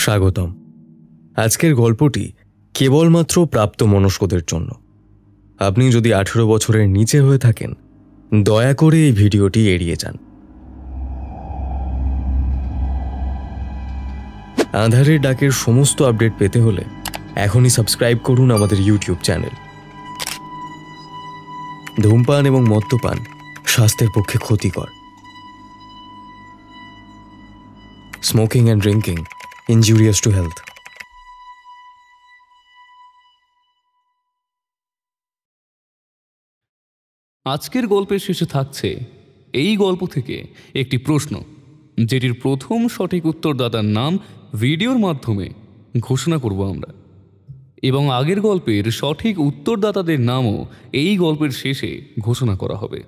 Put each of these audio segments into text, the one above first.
স্বাগতম। আজকের গল্পটি কেবলমাত্র প্রাপ্তবয়স্কদের জন্য। আপনি যদি 18 বছরের নিচে হয়ে থাকেন, দয়া করে এই ভিডিওটি এড়িয়ে যান। আঁধারের ডাকের সমস্ত আপডেট পেতে হলে এখনই সাবস্ক্রাইব করুন আমাদের ইউটিউব চ্যানেল। ধূমপান এবং মদ্যপান স্বাস্থ্যের পক্ষে ক্ষতিকর। Smoking and drinking injurious to health. আজকের গল্পের শেষে থাকছে এই গল্প থেকে একটি প্রশ্ন, যেটির প্রথম সঠিক উত্তরদাতার নাম ভিডিওর মাধ্যমে ঘোষণা করব আমরা, এবং আগের গল্পের সঠিক উত্তরদাতাদের নামও এই গল্পের শেষে ঘোষণা করা হবে।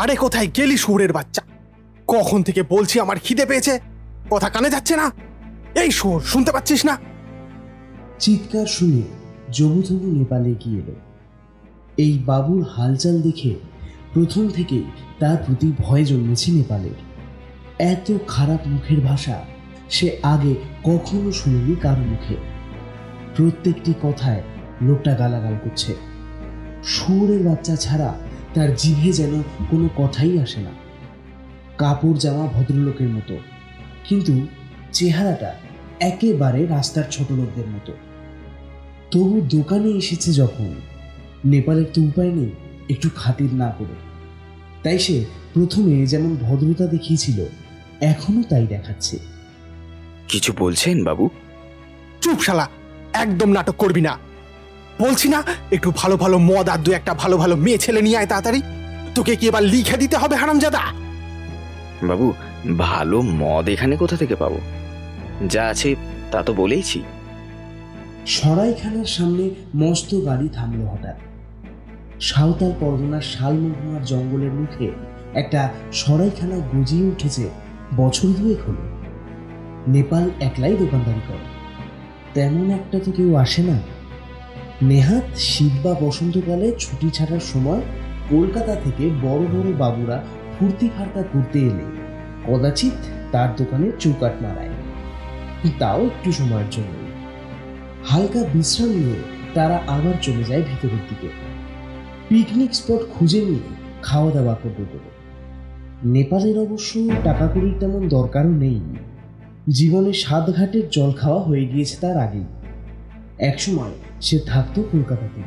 আরে কোথায় গেলি শুয়োরের বাচ্চা? কখন থেকে বলছি আমার খিদে পেয়েছে, কথা কানে যাচ্ছে না। এই শুয়োর, শুনতে পাচ্ছিস না? চিৎকার শুনে জবুথবু নেপালে গিয়ে এলো। এই বাবুর হালচাল দেখে প্রথম থেকেই তার প্রতি ভয় জন্মেছে নেপালের। এত খারাপ মুখের ভাষা সে আগে কখনো শুনেনি কারো মুখে। প্রত্যেকটি কথায় লোকটা গালাগাল করছে। শুয়োরের বাচ্চা ছাড়া তার জিভে যেন কোনো কথাই আসে না। কাপড় জামা ভদ্রলোকের মতো, কিন্তু চেহারাটা একেবারে রাস্তার ছোট লোকদের মতো। তবু দোকানে এসেছে যখন, নেপালের তো উপায় নেই একটু খাতির না করে। তাই সে প্রথমে যেমন ভদ্রতা দেখিয়েছিল, এখনো তাই দেখাচ্ছে। কিছু বলছেন বাবু? চুপ শালা, একদম নাটক করবি না। বলছি না একটু ভালো ভালো মদ আর দু একটা ভালো ভালো মেয়ে ছেলে নিয়ে আয় তাড়াতাড়ি। তোকে কি এবার লিখে দিতে হবে হারামজাদা? বাবু, ভালো মদ এখানে কোথা থেকে পাবো? যা আছে তা তো বলেইছি। সরাইখানার সামনে মস্ত গাড়ি থামলো হঠাৎ। সাঁওতাল পরগনার শালমহুয়ার জঙ্গলের মুখে একটা সরাইখানা গজিয়ে উঠেছে বছর দুয়েক হলো। নেপাল একলাই দোকানদারি করে, তেমন একটা তো কেউ আসে না। নেহাত শীত বা বসন্তকালে ছুটি ছাড়ার সময় কলকাতা থেকে বড় বড় বাবুরা ফুর্তি ফার্তা করতে এলে কদাচিৎ তার দোকানে চৌকাট মারায়, তাও একটু সময়ের জন্য। হালকা বিশ্রাম নিয়ে তারা আবার চলে যায় ভিতরের দিকে। পিকনিক স্পট খুঁজে নিয়ে খাওয়া দাওয়া করবে বলে। নেপালের অবশ্য টাকা কড়ির তেমন দরকারও নেই। জীবনে 7 ঘাটের জল খাওয়া হয়ে গিয়েছে তার আগেই। একসময় সে থাকতো কলকাতাতে,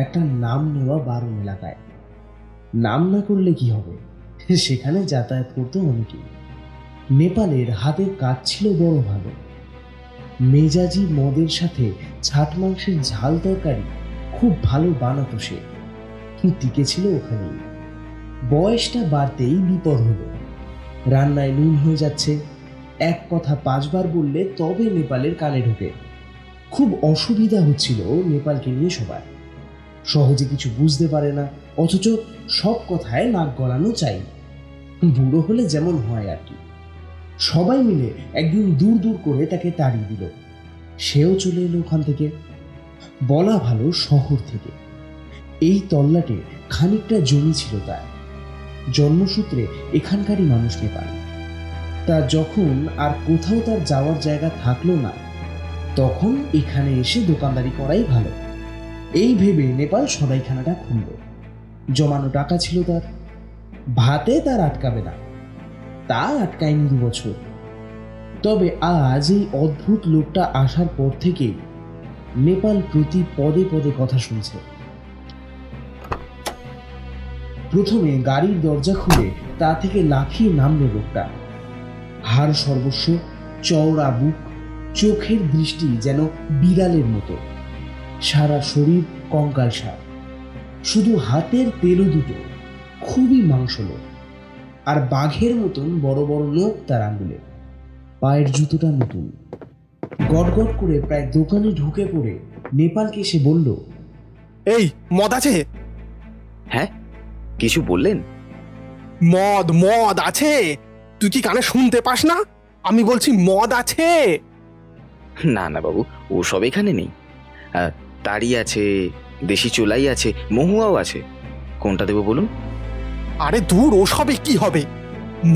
একটা নাম নেওয়া বারণ এলাকায়। নাম না করলে কি হবে, সেখানে যাতায়াত করতো অনেকেই। নেপালের হাতের কাজ ছিল বড় ভালো। মেজাজি মদের সাথে ছাট মাংসের ঝাল তরকারি খুব ভালো বানাতো সে। টিকেছিল ওখানেই। বয়সটা বাড়তেই বিপদ হলো। রান্নায় নুন হয়ে যাচ্ছে, এক কথা 5 বার বললে তবে নেপালের কানে ঢোকে। খুব অসুবিধা হচ্ছিল নেপালকে নিয়ে সবার। সহজে কিছু বুঝতে পারে না, অথচ সব কথায় নাক গলানো চাই। বুড়ো হলে যেমন হয় আর কি। সবাই মিলে একদিন দূর দূর করে তাকে তাড়িয়ে দিল। সেও চলে এলো ওখান থেকে, বলা ভালো শহর থেকে। এই তল্লাটে খানিকটা জমি ছিল তার। জন্মসূত্রে এখানকারই মানুষ নেপাল। তা যখন আর কোথাও তার যাওয়ার জায়গা থাকলো না, তখন এখানে এসে দোকানদারি করাই ভালো, এই ভেবে নেপাল সরাইখানাটা খুলল। জমানো টাকা ছিল তার, ভাতে তার আটকাবে না, তা আটকায়নি 2 বছর। তবে আজ এই অদ্ভুত লোকটা আসার পর থেকে নেপাল প্রতি পদে পদে কথা শুনছে। প্রথমে গাড়ির দরজা খুলে তা থেকে লাফিয়ে নামলো লোকটা। হাড় সর্বস্ব, চওড়া বুক, চোখের দৃষ্টি যেন বিড়ালের মতো, সারা শরীর কঙ্কালসার। শুধু হাতের তেলো দুটো খুবই মাংসলো, আর বাঘের মতন বড় বড় নখ তার আঙুলে। পায়ের জুতোটা নতুন। গটগট করে প্রায় দোকানে ঢুকে পড়ে নেপালকে সে বলল, এই মদ আছে? হ্যাঁ, কিছু বললেন? মদ মদ আছে? তুই কি কানে শুনতে পাস না? আমি বলছি মদ আছে। না না বাবু, ওসব এখানে নেই। তাড়ি আছে, দেশি চোলাই আছে, মহুয়াও আছে। কোনটা দেবো বলুন? আরে দূর, ওসবে কি হবে?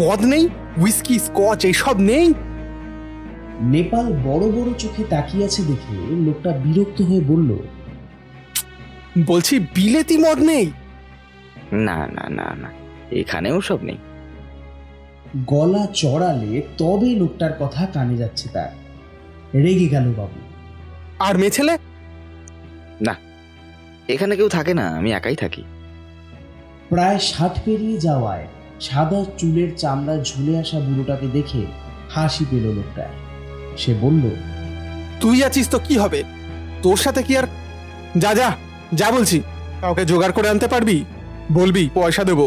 মদ নেই, হুইস্কি, স্কচ এইসব নেই? নেপাল বড় বড় চোখে তাকিয়ে আছে দেখে লোকটা বিরক্ত হয়ে বলল, বলছি বিলেতি মদ নেই? না না না না, এখানেও সব নেই। গলা চড়ালে তবে লোকটার কথা কানে যাচ্ছে তার। রেগে গেল বাবু। আর মেয়ে ছেলে? না, এখানে কেউ থাকে না, আমি একাই থাকি। প্রায় 60 পেরিয়ে যাওয়ায় সাদা চুলের চামড়া ঝুলে আসা বুড়োটাকে দেখে হাসি পেল লোকটার। সে বলল, তুই আছিস তো কি হবে, তোর সাথে কি আর। যা যা যা বলছি, কাউকে জোগাড় করে আনতে পারবি? বলবি পয়সা দেবো,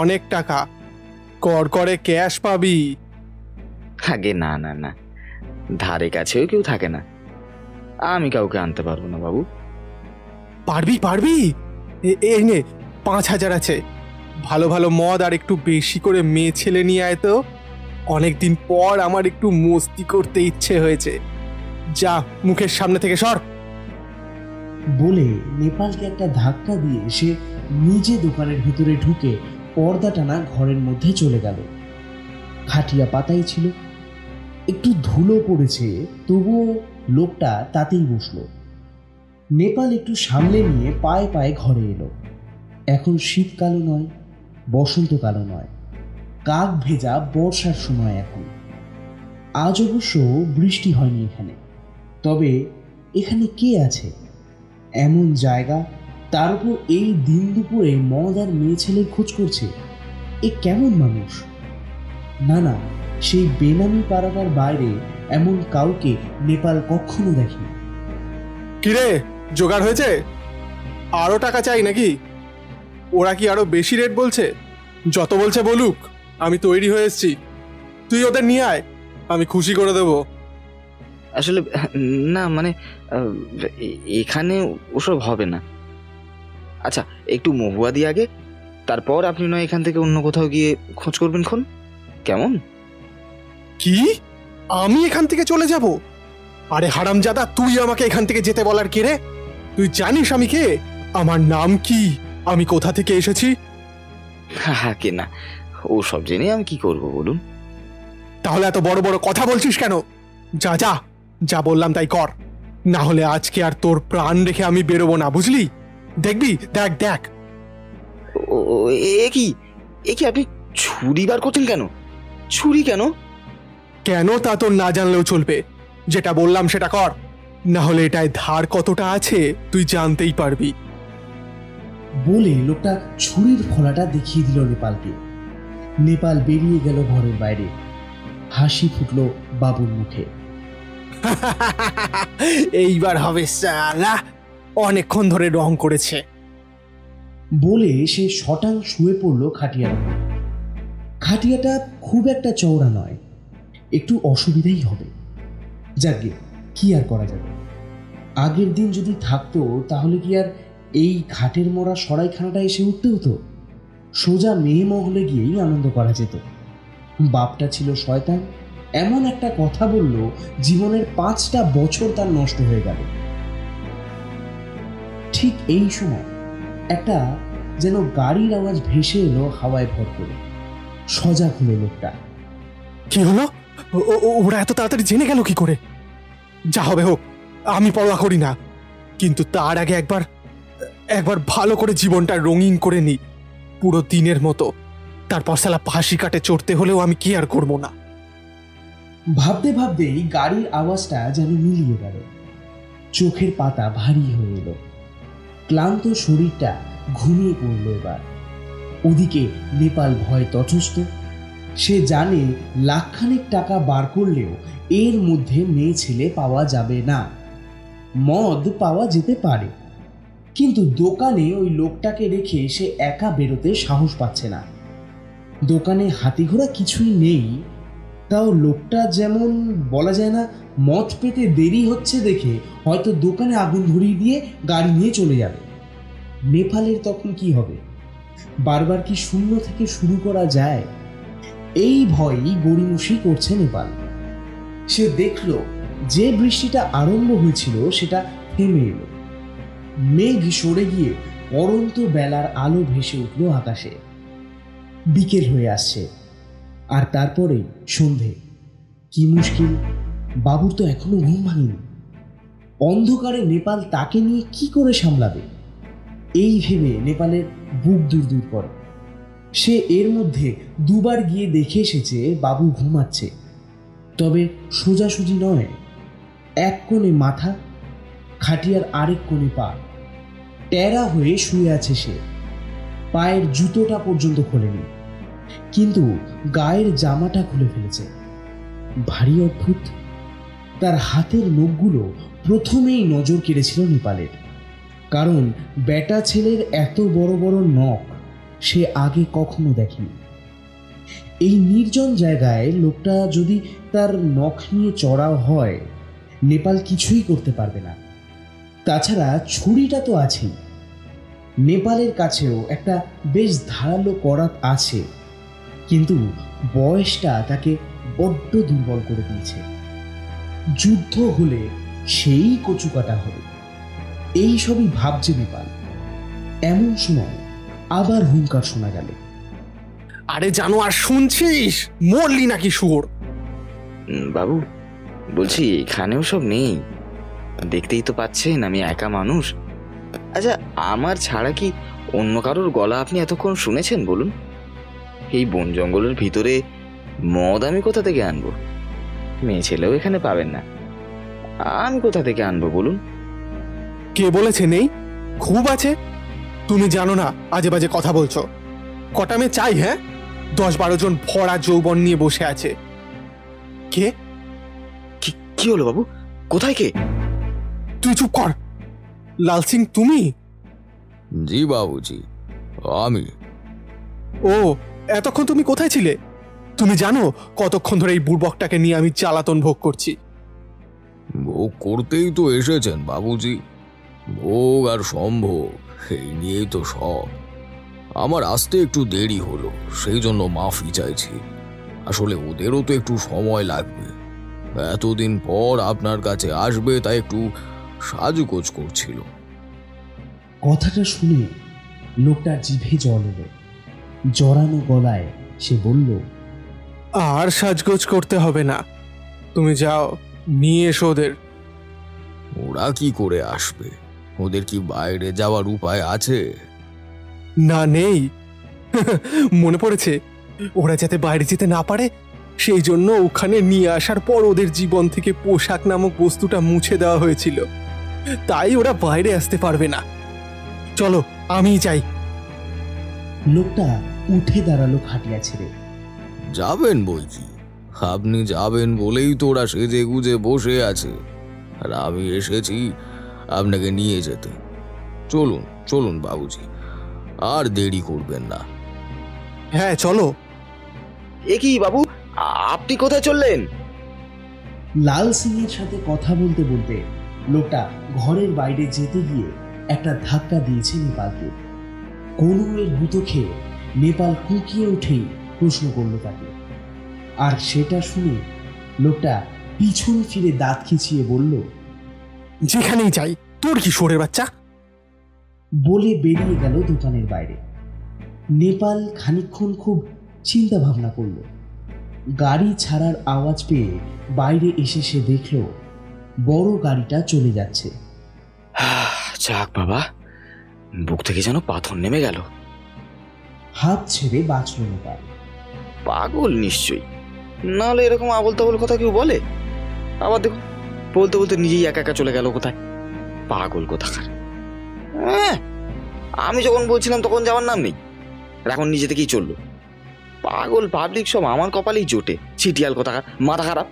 অনেক টাকা, কর করে ক্যাশ পাবি। আগে না না না, ধারে কাছেও কেউ থাকে না, আমি কাউকে আনতে পারবো না বাবু। পারবি পারবি, এই নে 5,000 আছে, ভালো ভালো মদ আর একটু বেশি করে মেয়ে ছেলে নিয়ে আয় তো। অনেকদিন পর আমার একটু মস্তি করতে ইচ্ছে হয়েছে, যা মুখের সামনে থেকে সর। বলে নেপালকে একটা ধাক্কা দিয়ে সে নিজে দোকানের ভিতরে ঢুকে পর্দা টানা ঘরের মধ্যে চলে গেল। খাটিয়া পাতাই ছিল, একটু ধুলো পড়েছে, তবুও লোকটা তাতেই বসলো। নেপাল একটু সামলে নিয়ে পায়ে পায়ে ঘরে এলো। এখন শীতকালও নয়, বসন্তকালও নয়, কাক ভেজা বর্ষার সময় এখন। আজ অবশ্য বৃষ্টি হয়নি এখানে, তবে এখানে কে আছে এমন জায়গা, তার উপর এই দিন দুপুরে মদ আর মেয়ে ছেলের খোঁজ করছে? এ কেমন মানুষ? না না, সেই বেনামি পাড়াটার বাইরে এমন কাউকে নেপাল কখনো দেখেনি। কিরে, জোগাড় হয়েছে? আরো টাকা চাই নাকি? ওরা কি আরো বেশি রেট বলছে? যত বলছে বলুক, আমি তৈরি হয়ে এসেছি, তুই ওদের নিয়ে আয়, আমি খুশি করে দেবো। আসলে না মানে এখানে ওসব হবে না। আচ্ছা, একটু মহুয়া দিয়ে আগে, তারপর আপনি নয় এখান থেকে অন্য কোথাও গিয়ে খোঁজ করবেন খন, কেমন? কি, আমি এখান থেকে চলে যাব? আরে হারামজাদা, তুই আমাকে এখান থেকে যেতে বলার কে রে? তুই জানিস আমি কে, আমার নাম কি, আমি কোথা থেকে এসেছি? হ্যাঁ কে না, ও সব জেনে আমি কি করব বলুন? তাহলে এত বড় বড় কথা বলছিস কেন? যা যা যা বললাম তাই কর, না হলে আজকে আর তোর প্রাণ রেখে আমি বেরোবো না, বুঝলি? দেখবি, দেখ দেখ। এ কি আপনি ছুরি বার করছেন কেন? ছুরি কেন? কেন তা তোর না জানলেও চলবে, যেটা বললাম সেটা কর, না হলে এটায় ধার কতটা আছে তুই জানতেই পারবি। বলে লোকটা ছুরির ফলাটা দেখিয়ে দিল নেপালকে। নেপাল বেরিয়ে গেল ঘরের বাইরে। হাসি ফুটলো বাবুর মুখে। এইবার হবে সালা, অনেকক্ষণ ধরে রং করেছে। বলে সে শটাং শুয়ে পড়ল খাটিয়ার উপর। খাটিয়াটা খুব একটা চওড়া নয়, একটু অসুবিধাই হবে। যাকে কি আর করা যাবে, আগের দিন যদি থাকতো তাহলে কি আর এই ঘাটের মরা সরাইখানাটা এসে উঠতে হতো? সোজা মেয়ে মহলে গিয়েই আনন্দ করা যেত। বাপটা ছিল শয়তান, এমন একটা কথা বলল জীবনের 5টা বছর তার নষ্ট হয়ে গেল। ঠিক এই সময় একটা যেন গাড়ির আওয়াজ ভেসে এলো হাওয়ায় ভর করে। সজাগ হলো লোকটা। কি হলো? ওরা এত তাড়াতাড়ি জেনে গেল কি করে? যা হবে হোক, আমি পরোয়া করি না, কিন্তু তার আগে একবার ভালো করে জীবনটা রঙিন করে নি, পুরো দিনের মতো। তারপর সালা ফাঁসি কাটে চড়তে হলেও আমি কি আর করবো না। ভাবতে ভাবতেই গাড়ির আওয়াজটা যেন মিলিয়ে গেল। চোখের পাতা ভারী হয়ে এলো, ক্লান্ত শরীরটা ঘুমিয়ে পড়ল এবার। ওদিকে নেপাল ভয় তটস্থ। সে জানে লাখখানেক টাকা বার করলেও এর মধ্যে মেয়ে ছেলে পাওয়া যাবে না। মদ পাওয়া যেতে পারে, কিন্তু দোকানে ওই লোকটাকে রেখে সে একা বেরোতে সাহস পাচ্ছে না। দোকানে হাতি ঘোড়া কিছুই নেই, তাও লোকটা যেমন বলা যায় না মদ পেতে দেরি হচ্ছে দেখে হয়তো দোকানে আগুন ধরিয়ে দিয়ে গাড়ি নিয়ে চলে যাবে। নেপালের তখন কি হবে? বারবার কি শূন্য থেকে শুরু করা যায়? এই ভয়ই গড়িমসি করছে নেপাল। সে দেখল যে বৃষ্টিটা আরম্ভ হয়েছিল সেটা থেমে এলো। মেঘ সরে গিয়ে পরন্ত বেলার আলো ভেসে উঠল আকাশে। বিকেল হয়ে আসছে, আর তারপরেই সন্ধে। কি মুশকিল, বাবুর তো এখনো ঘুম ভাঙেনি। অন্ধকারে নেপাল তাকে নিয়ে কি করে সামলাবে, এই ভেবে নেপালের বুক দূর দূর করে। সে এর মধ্যে দুবার গিয়ে দেখে এসেছে বাবু ঘুমাচ্ছে, তবে সোজাসুজি নয়। এক কোণে মাথা, খাটিয়ার আরেক কোণে পা, টেরা হয়ে শুয়ে আছে সে। পায়ের জুতোটা পর্যন্ত খোলেনি, কিন্তু গায়ের জামাটা খুলে ফেলেছে। ভারী অদ্ভুত। তার হাতের নখগুলো প্রথমেই নজর কেড়েছিল নেপালের, কারণ বেটা ছেলের এত বড় বড় নখ সে আগে কখনো দেখেনি। এই নির্জন জায়গায় লোকটা যদি তার নখ নিয়ে চড়াও হয়, নেপাল কিছুই করতে পারবে না। তাছাড়া ছুরিটা তো আছেই। নেপালের কাছেও একটা বেশ ধারালো করাত আছে, কিন্তু বয়সটা তাকে বড্ড দুর্বল করে দিয়েছে। যুদ্ধ হলে সেই কচুকাটা হবে, এই সবই ভাবছে নেপাল। এমন সময় আবার হুঙ্কার শোনা গেল। আরে জানো, আর শুনছিস? মরলি নাকি শুয়োর? বাবু, বলছি এখানেও সব নেই, দেখতেই তো পাচ্ছেন আমি একা মানুষ। আচ্ছা, আমার ছাড়া কি অন্য কারোর গলা আপনি এতক্ষণ শুনেছেন বলুন? এই বন জঙ্গলের ভিতরে মদ আমি কোথা থেকে আনবো? মেয়ে ছেলেও এখানে পাবেন না, আমি কোথা থেকে আনবো বলুন? কে বলেছে নেই? খুব আছে। তুমি জানো না, আজে বাজে কথা বলছো। কটা মেয়ে চাই? হ্যাঁ, 10-12 জন ভরা যৌবন নিয়ে বসে আছে। কে? কি হলো বাবু? কোথায় কে? তুই চুপ কর। লাল সিং তুমি? জি বাবুজি, আমি। ও, এতক্ষণ তুমি কোথায় ছিলে? তুমি জানো কতক্ষণ ধরে এই বুড়বকটাকে নিয়ে আমি জ্বালাতন ভোগ করছি? ভোগ করতেই তো এসেছেন বাবুজি। ভোগ আর সম্ভোগ এই নিয়েই তো সব। আমার আসতে একটু দেরি হলো, সেই জন্য মাফি চাইছি। আসলে ওদেরও তো একটু সময় লাগবে। এতদিন পর আপনার কাছে আসবে, তাই একটু সাজগোজ করছিল। কথাটা শুনে লোকটার জিভে জল এলো। জড়ানো গলায় সে বলল, আর সাজগোজ করতে হবে না, তুমি যাও, নিয়ে এসো ওদের। ওরা কি করে আসবে? ওদের কি বাইরে যাওয়ার উপায় আছে? না, নেই। মনে পড়েছে, ওরা যাতে বাইরে যেতে না পারে সেই জন্য ওখানে নিয়ে আসার পর ওদের জীবন থেকে পোশাক নামক বস্তুটা মুছে দেওয়া হয়েছিল, তাই ওরা বাইরে আসতে পারবে না। চলো, আমি যাই। লোকটা উঠে দাঁড়ালো খাটিয়া ছেড়ে। যাবেন বই কি? আপনি যাবেন বলেই তো ওরা সেজে গুজে বসে আছে, আর আমি এসেছি আপনাকে নিয়ে যেতে। চলুন চলুন বাবুজি, আর দেরি করবেন না। হ্যাঁ, চলো। এ কি বাবু, আপনি কোথায় চললেন? লাল সিং এর সাথে কথা বলতে বলতে লোকটা ঘরের বাইরে যেতে গিয়ে একটা ধাক্কা দিয়েছে নেপালকে। কনুয়ের গুঁতো খেয়ে নেপাল কুঁকিয়ে উঠেই প্রশ্ন করল তাকে, আর সেটা শুনে লোকটা পিছন ফিরে দাঁত খিচিয়ে বলল, যেখানেই যাই, তোর কি শোরের বাচ্চা? বলে বেরিয়ে গেল দোকানের বাইরে। নেপাল খানিকক্ষণ খুব চিন্তা ভাবনা করল। গাড়ি ছাড়ার আওয়াজ পেয়ে বাইরে এসে সে দেখল বড় গাড়িটা চলে যাচ্ছে। যাক বাবা, বুক থেকে যেন পাথর নেমে গেল। হাত ছেড়ে বাঁচল নেপাল। পাগল নিশ্চয়ই, নাহলে এরকম আবল তাবল কথা কেউ বলে? আবার দেখো, বলতে বলতে নিজেই একা একা চলে গেল কোথায়। পাগল কোথাকার। আমি যখন বলছিলাম তখন যাওয়ার নাম নেই, আর এখন নিজে থেকেই চললো। পাগল পাবলিক সব আমার কপালেই জোটে। ছিটিয়াল কোথাকার, মাথা খারাপ।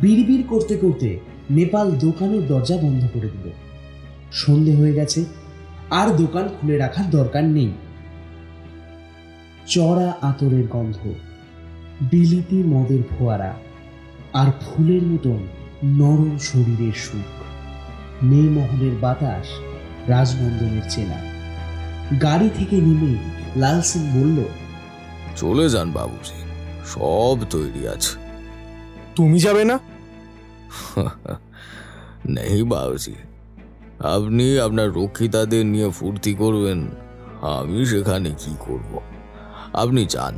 বিড়বিড় করতে করতে নেপাল দোকানের দরজা বন্ধ করে দিল। সন্ধে হয়ে গেছে, আর দোকান খুলে রাখার দরকার নেই। চড়া আতরের গন্ধ, বিলিতি মদের ফোয়ারা, আর ফুলের মতন নরম শরীরের সুখ। মেয়ে মহলের বাতাস রাজনন্দনের চেনা। গাড়ি থেকে নেমে লাল সিং বলল, চলে যান বাবুজি, সব তৈরি আছে। তুমি যাবে না? নেই বাবুজি, আপনি আপনার রক্ষিতাদের নিয়ে ফুর্তি করবেন, আমি সেখানে কি করব? আপনি যান।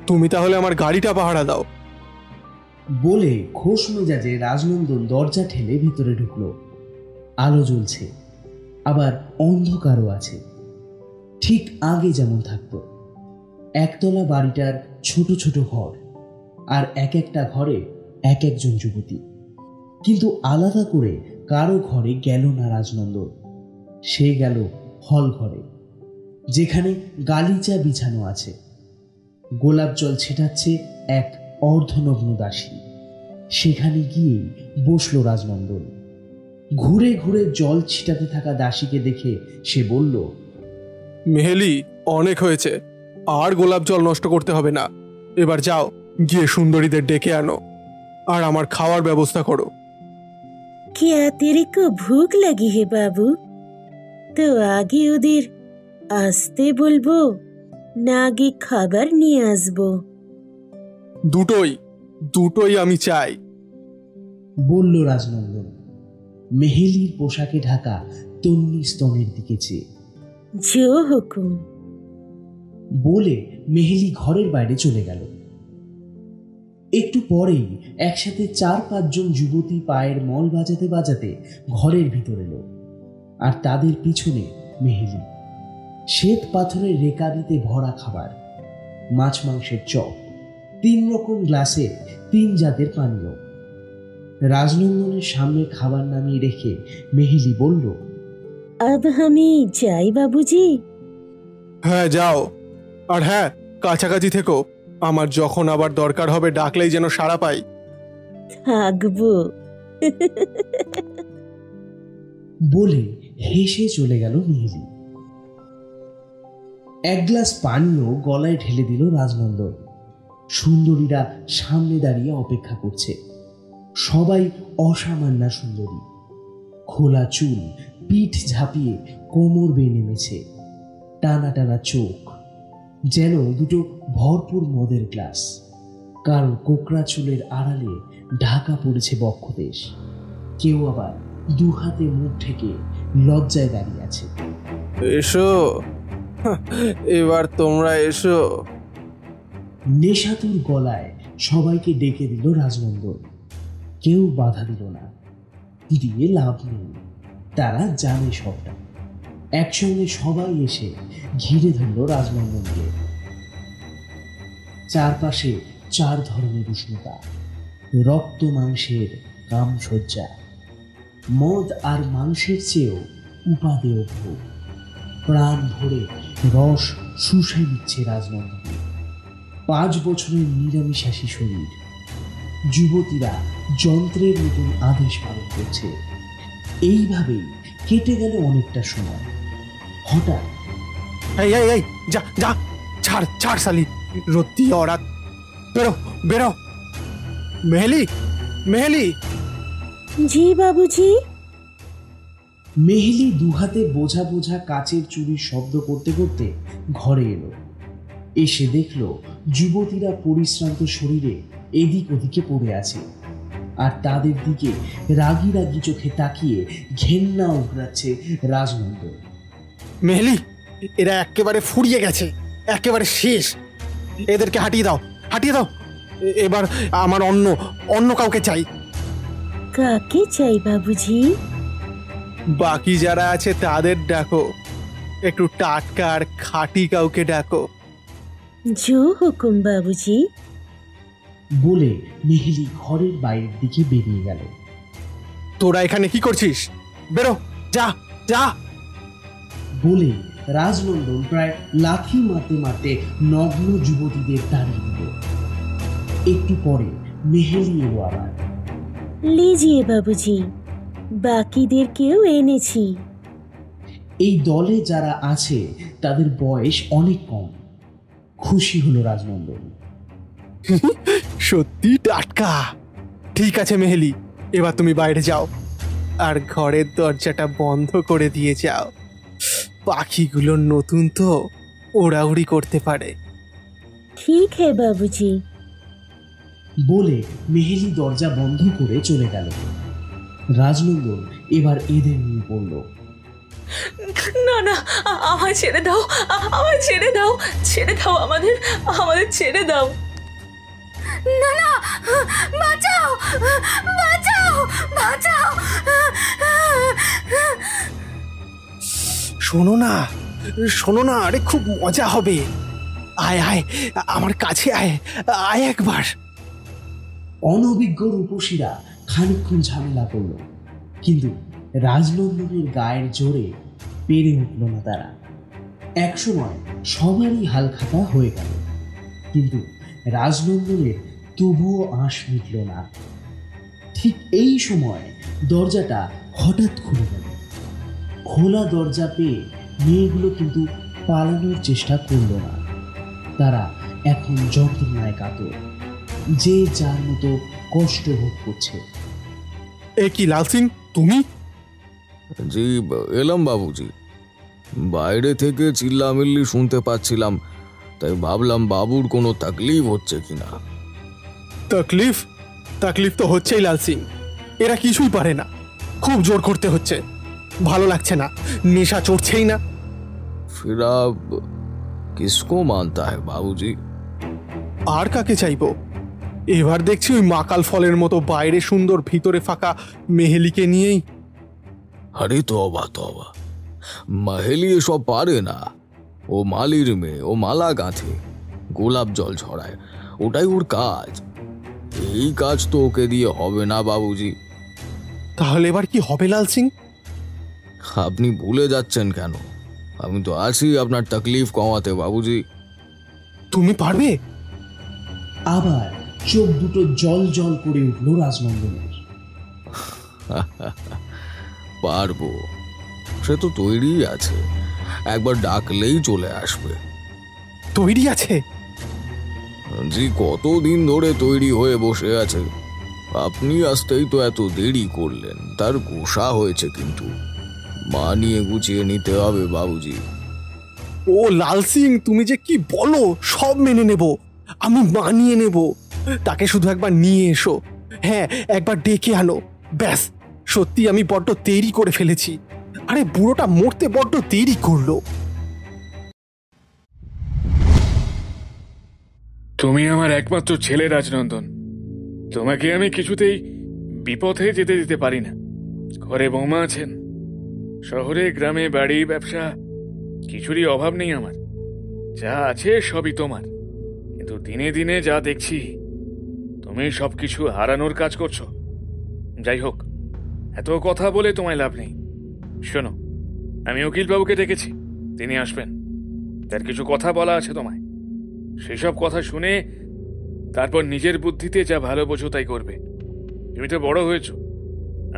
তুমি তাহলে আমার গাড়িটা পাহারা দাও। বলে খোশ মেজাজে রাজনন্দন দরজা ঠেলে ভিতরে ঢুকলো। আলো জ্বলছে, আবার অন্ধকারও আছে, ঠিক আগে যেমন থাকতো। একতলা বাড়িটার ছোট ছোট ঘর, আর এক একটা ঘরে এক একজন যুবতী। কিন্তু আলাদা করে কারো ঘরে গেল না রাজনন্দন। সে গেল হল ঘরে, যেখানে গালিচা বিছানো আছে। গোলাপ জল ছিটাচ্ছে এক অর্ধনগ্ন দাসী। সেখানে গিয়ে বসলো রাজনন্দন। ঘুরে ঘুরে জল ছিটাতে থাকা দাসীকে দেখে সে বলল, মেহেলি, অনেক হয়েছে, আর গোলাপ জল নষ্ট করতে হবে না। এবার যাও, গিয়ে সুন্দরীদের ডেকে আনো, আর আমার খাওয়ার ব্যবস্থা করো। क्या तेरे को भूख लगी है बाबू? तो आगे ওদের আসতে বলবো না আগে খাবার নিয়ে আসবো? দুটোই আমি চাই, বলল রাজনন্দন, মেহেলির পোশাকে ঢাকা তন্নি স্তনের দিকে চেয়ে। जो हुकुम। বলে মেহেলি ঘরের বাইরে চলে গেল। একটু পরেই একসাথে 4-5 জন যুবতী পায়ের মল বাজাতে বাজাতে ঘরের ভিতর এলো, আর তাদের পিছনে মেহেলি। শ্বেত পাথরের রেকাবিতে ভরা খাবার, মাছ মাংসের চপ, 3 রকম গ্লাসে 3 জাতের পানীয়। রাজনন্দনের সামনে খাবার নামিয়ে রেখে মেহেলি বলল, अब हमें যাই বাবুজি? হ্যাঁ যাও, আর হ্যাঁ, কাছাকাছি থেকো। আমার যখন আবার দরকার হবে ডাকলেই যেন সাড়া পাই। থাকবো। বলে হেসে চলে গেল মেহেলি। 1 গ্লাস পানীয় গলায় ঢেলে দিল রাজনন্দন। সুন্দরীরা সামনে দাঁড়িয়ে অপেক্ষা করছে। সবাই অসামান্যা সুন্দরী। খোলা চুল পিঠ ঝাঁপিয়ে কোমর বেয়ে নেমেছে, টানা টানা চোখ, যেন দুটো ভরপুর মদের গ্লাস। কারো কোকড়া চুলের আড়ালে ঢাকা পড়েছে বক্ষদেশ। কেউ আবার 2 হাতে মুখ ঢেকে লজ্জায় দাঁড়িয়ে আছে। এসো, এবার তোমরা এসো। নেশাতুর গলায় সবাইকে ডেকে দিল রাজনন্দন। কেউ বাধা দিল না, দিয়ে লাভ নেই, তারা জানে সবটা। একসঙ্গে সবাই এসে ঘিরে ধরল রাজনন্দনকে। চারপাশে 4 ধরনের উষ্ণতা, রক্ত মাংসের কামসজ্জা, মদ আর মাংসের চেয়েও উপাদেয় ভোগ। প্রাণ ভরে রস শুষে নিচ্ছে রাজনন্দন। 5 বছরের নিরামিষাশী শরীর। যুবতীরা যন্ত্রের মতন আদেশ পালন করছে। এইভাবেই কেটে গেল অনেকটা সময়। হঠাৎ, এই এই এই, যা যা, ছাড় সালি, রত্তি অরাত, বেরো। মেহেলি। জি বাবুজি। মেহেলি 2 হাতে বোঝা বোঝা কাচের চুরির শব্দ করতে করতে ঘরে এলো। এসে দেখল যুবতীরা পরিশ্রান্ত শরীরে এদিক ওদিকে পড়ে আছে, আর তাদের দিকে রাগি রাগি চোখে তাকিয়ে ঘেন্না উগড়াচ্ছে রাজনন্দন। মেহেলি, এরা একেবারে ফুরিয়ে গেছে, একেবারে শেষ। এদেরকে হাঁটিয়ে দাও। এবার আমার অন্য কাউকে চাই। কাকে চাই বাবুজি? বাকি যারা আছে তাদের ডাকো, একটু টাটকা আর খাঁটি কাউকে ডাকো। जो हुकुम বাবুজি। বলে মেহেলি ঘরের বাইরের দিকে বেরিয়ে গেল। তোরা এখানে কি করছিস? বেরো, যা। বলে রাজনন্দন প্রায় লাথি মারতে মারতে নগ্ন যুবতীদের দাঁড়িয়ে দিল। একটু পরে মেহেলি এলো আবার। লিজিয়ে বাবুজি, বাকিদেরকেও এনেছি। এই দলে যারা আছে তাদের বয়স অনেক কম। খুশি হলো রাজনন্দন। সত্যি টাটকা। ঠিক আছে মেহেলি, এবার তুমি বাইরে যাও, আর ঘরের দরজাটা বন্ধ করে দিয়ে যাও। পাখিগুলো নতুন তো, ওড়াউড়ি করতে পারে। ঠিক হে বাবুজি। বলে মেহেলি দরজা বন্ধ করে চলে গেল। রাজনন্দন এবার এদের নিয়ে পড়ল। না না, আমায় ছেড়ে দাও, আমায় ছেড়ে দাও, ছেড়ে দাও, আমাদের ছেড়ে দাও। না না, বাঁচাও, বাঁচাও, বাঁচাও। শোনো না, শোনো না, আরে খুব মজা হবে। আয় আয়, আমার কাছে আয়, আয় একবার। অনভিজ্ঞ রূপসীরা খানিকক্ষণ ঝামেলা করল, কিন্তু রাজনন্দনের গায়ের জোরে পেরে উঠল না তারা। একসময় সবারই হালখাতা হয়ে গেল, কিন্তু রাজনন্দনের তবুও আঁশ মিটল না। ঠিক এই সময় দরজাটা হঠাৎ খুলে গেল। খোলা দরজা পেয়ে মেয়েগুলো কিন্তু পালানোর চেষ্টা করল না। তারা এখন যন্ত্রণায় কাতর, যে যার মতো কষ্ট ভোগ করছে। এ কি লাল সিং, তুমি? জি এলাম বাবুজি। বাইরে থেকে চিল্লামিল্লি শুনতে পাচ্ছিলাম, তাই ভাবলাম বাবুর কোনো তাকলিফ হচ্ছে কিনা। তকলিফ? তকলিফ তো হচ্ছেই লাল সিং। এরা কিছুই পারে না, খুব জোর করতে হচ্ছে। ভালো লাগছে না, নেশা চড়ছেই না। फिर अब किसको मानता है बाबूजी? আর কাকে চাইবো? এবার দেখছি ওই মাকাল ফলের মতো বাইরে সুন্দর ভিতরে ফাঁকা মেহেলিকে নিয়েই। আরে তবা তবা, মাহেলি এসব পারে না। ও মালির মেয়ে, ও মালা গাঁথে, গোলাপ জল ছড়ায়, ওটাই ওর কাজ। এই কাজ তো ওকে দিয়ে হবে না বাবুজি। তাহলে এবার কি হবে লাল সিং? আপনি ভুলে যাচ্ছেন কেন? আমি তো আছি আপনার তকলিফ কমাতে বাবুজি। তুমি পারবে? আবার চোখ দুটো জল জল করে উঠল রাজনন্দনের। পারবো, সে তো তৈরি আছে, একবার ডাকলেই চলে আসবে। তৈরি আছে? জি কতদিন ধরে তৈরি হয়ে বসে আছে। আপনি আসতেই তো এত দেরি করলেন, তার গোসা হয়েছে, কিন্তু মানিয়ে গুছিয়ে নিতে হবে বাবুজি। ও লাল সিং, তুমি যে কি বলো, সব মেনে নেব, আমি মানিয়ে নেব। তাকে শুধু একবার নিয়ে এসো, হ্যাঁ একবার ডেকে আনো, ব্যাস। সত্যি আমি বড্ড দেরি করে ফেলেছি। আরে বুড়োটা মরতে বড্ড দেরি করলো। তুমি আমার একমাত্র ছেলে রাজনন্দন, তোমাকে আমি কিছুতেই বিপথে যেতে দিতে পারি না। ঘরে বৌমা আছেন, শহরে গ্রামে বাড়ি ব্যবসা কিছুরই অভাব নেই আমার। যা আছে সবই তোমার, কিন্তু দিনে দিনে যা দেখছি তুমি সবকিছু হারানোর কাজ করছো। যাই হোক, এত কথা বলে তোমায় লাভ নেই। শোনো, আমি উকিলবাবুকে ডেকেছি, তিনি আসবেন। তার কিছু কথা বলা আছে তোমায়। সেসব কথা শুনে তারপর নিজের বুদ্ধিতে যা ভালো বোঝো তাই করবে। তুমি তো বড় হয়েছ,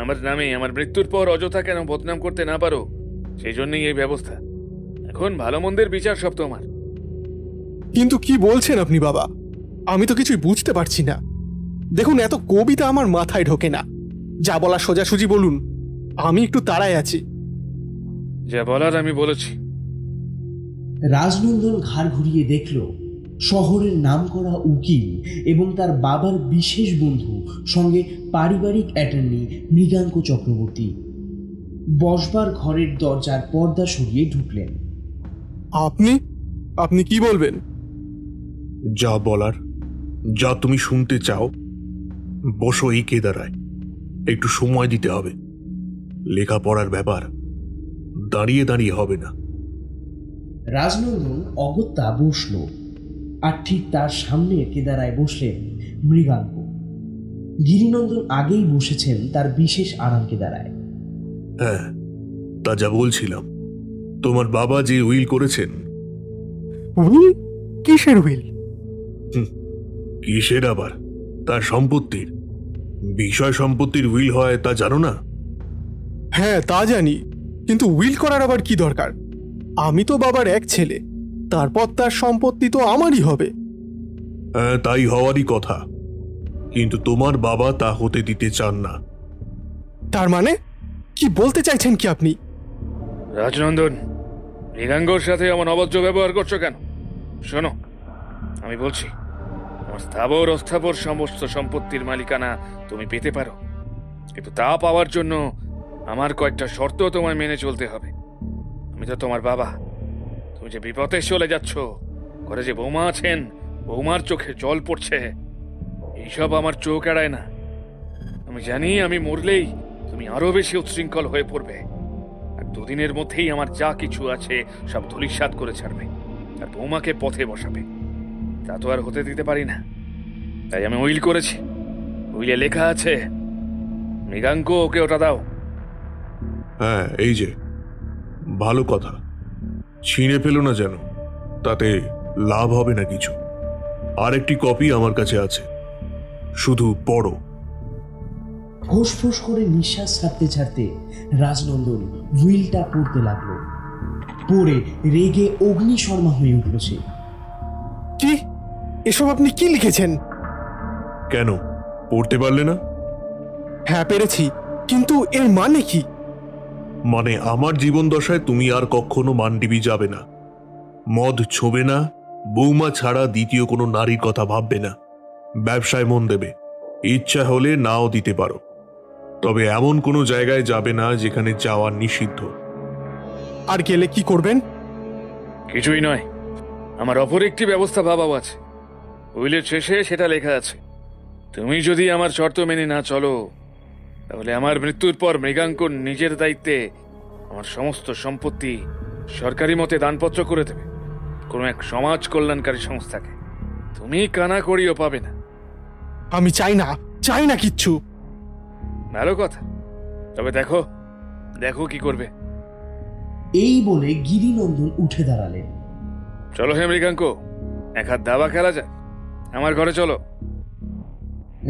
আমার নামে আমার মৃত্যুর পর অযথা কেন বদনাম করতে না পারো, সেই জন্যই এই ব্যবস্থা। এখন ভালো মন্দের বিচার সব তোমার। কিন্তু কি বলছেন আপনি বাবা? আমি তো কিছুই বুঝতে পারছি না। দেখুন, এত কবিতা আমার মাথায় ঢোকে না। যা বলা সোজাসুজি বলুন, আমি একটু তাড়ায় আছি। যা বলার আমি বলেছি। রাজনন্দন ঘাড় ঘুরিয়ে দেখল শহরের নামকরা উকিল এবং তার বাবার বিশেষ বন্ধু, সঙ্গে পারিবারিক অ্যাটর্নি মৃগাঙ্ক চক্রবর্তী বসবার ঘরের দরজার পর্দা সরিয়ে ঢুকলেন। আপনি আপনি কি বলবেন? যা বলার, যা তুমি শুনতে চাও, বসো এই কেদারায়। একটু সময় দিতে হবে, লেখাপড়ার ব্যাপার, দাঁড়িয়ে দাঁড়িয়ে হবে না। রাজনন্দন অগত্যা বসল, আর ঠিক তার সামনে কেদারায় বসলেন মৃগাঙ্ক। গিরিনন্দন আগেই বসেছেন তার বিশেষ আরাম কেদারায়। হ্যাঁ, তা যা বলছিলাম, তোমার বাবা যে উইল করেছেন। উইল? কিসের উইল? কিসের আবার? তার সম্পত্তির, বিষয় সম্পত্তির উইল হয়, তা জানো না? হ্যাঁ তা জানি, কিন্তু উইল করার আবার কি দরকার? আমি তো বাবার এক ছেলে, তারপর তার সম্পত্তি তো আমারই হবে। হ্যাঁ, তাই হওয়ারই কথা, কিন্তু তোমার বাবা তা হতে দিতে চান না। তার মানে কি বলতে চাইছেন কি আপনি? রাজনন্দন, মৃগাঙ্গর সাথে এমন অভদ্র ব্যবহার করছো কেন? শোনো, আমি বলছি, আমার স্থাবর অস্থাবর সমস্ত সম্পত্তির মালিকানা তুমি পেতে পারো, কিন্তু তা পাওয়ার জন্য আমার কয়েকটা শর্ত তোমায় মেনে চলতে হবে। আমি তো তোমার বাবা। তুমি যে বিপদে চলে যাচ্ছ, ঘরে যে বৌমা আছেন, বৌমার চোখে জল পড়ছে, এইসব আমার চোখ এড়ায় না। আমি জানি আমি মরলেই তুমি আরো বেশি উচ্ছৃঙ্খল হয়ে পড়বে, আর দুদিনের মধ্যেই আমার যা কিছু আছে সব ধূলিসাৎ করে ছাড়বে, আর বৌমাকে পথে বসাবে। তা তো আর হতে দিতে পারি না। তাই আমি উইল করেছি। উইলে লেখা আছে, মৃগাঙ্ক, ওকে ওটা দাও। হ্যাঁ, এই যে ভালো কথা, ছিঁড়ে ফেলো না যেন, তাতে লাভ হবে না কিছু। আর একটি কপি আমার কাছে আছে, শুধু পড়ো। ফোঁস করে নিঃশ্বাস ছাড়তে ছাড়তে রাজনন্দন হুইলটা পড়তে লাগলো। পড়ে রেগে অগ্নিশর্মা হয়ে উঠল সে। কি এসব আপনি কি লিখেছেন? কেন, পড়তে পারলে না? হ্যাঁ পেরেছি, কিন্তু এর মানে কি? মানে আমার জীবন দশায় তুমি আর কখনো মানডিবি যাবে না, মদ ছোবে না, বৌমা ছাড়া দ্বিতীয় কোনো নারীর কথা ভাববে না, ব্যবসায় মন দেবে, ইচ্ছা হলে নাও দিতে পারো, তবে এমন কোনো জায়গায় যাবে না যেখানে যাওয়া নিষিদ্ধ। আর গেলে কি করবেন? কিছুই নয়, আমার অপর একটি ব্যবস্থা ভাবাও আছে। উইলের শেষে সেটা লেখা আছে, তুমি যদি আমার শর্ত মেনে না চলো, তাহলে আমার মৃত্যুর পর মৃগাঙ্ক নিজের দায়িত্বে আমার সমস্ত সম্পত্তি সরকারি মতে দানপত্র করে দেবে কোনো এক সমাজ কল্যাণকারী সংস্থাকে। তুমি কানা করিও পাবে না। আমি চাই না কিচ্ছু। ভালো কথা, তবে দেখো দেখো কি করবে। এই বলে গিরিনন্দন উঠে দাঁড়ালেন। চলো হে মৃগাঙ্ক, এক হাত দাবা খেলা যায়, আমার ঘরে চলো।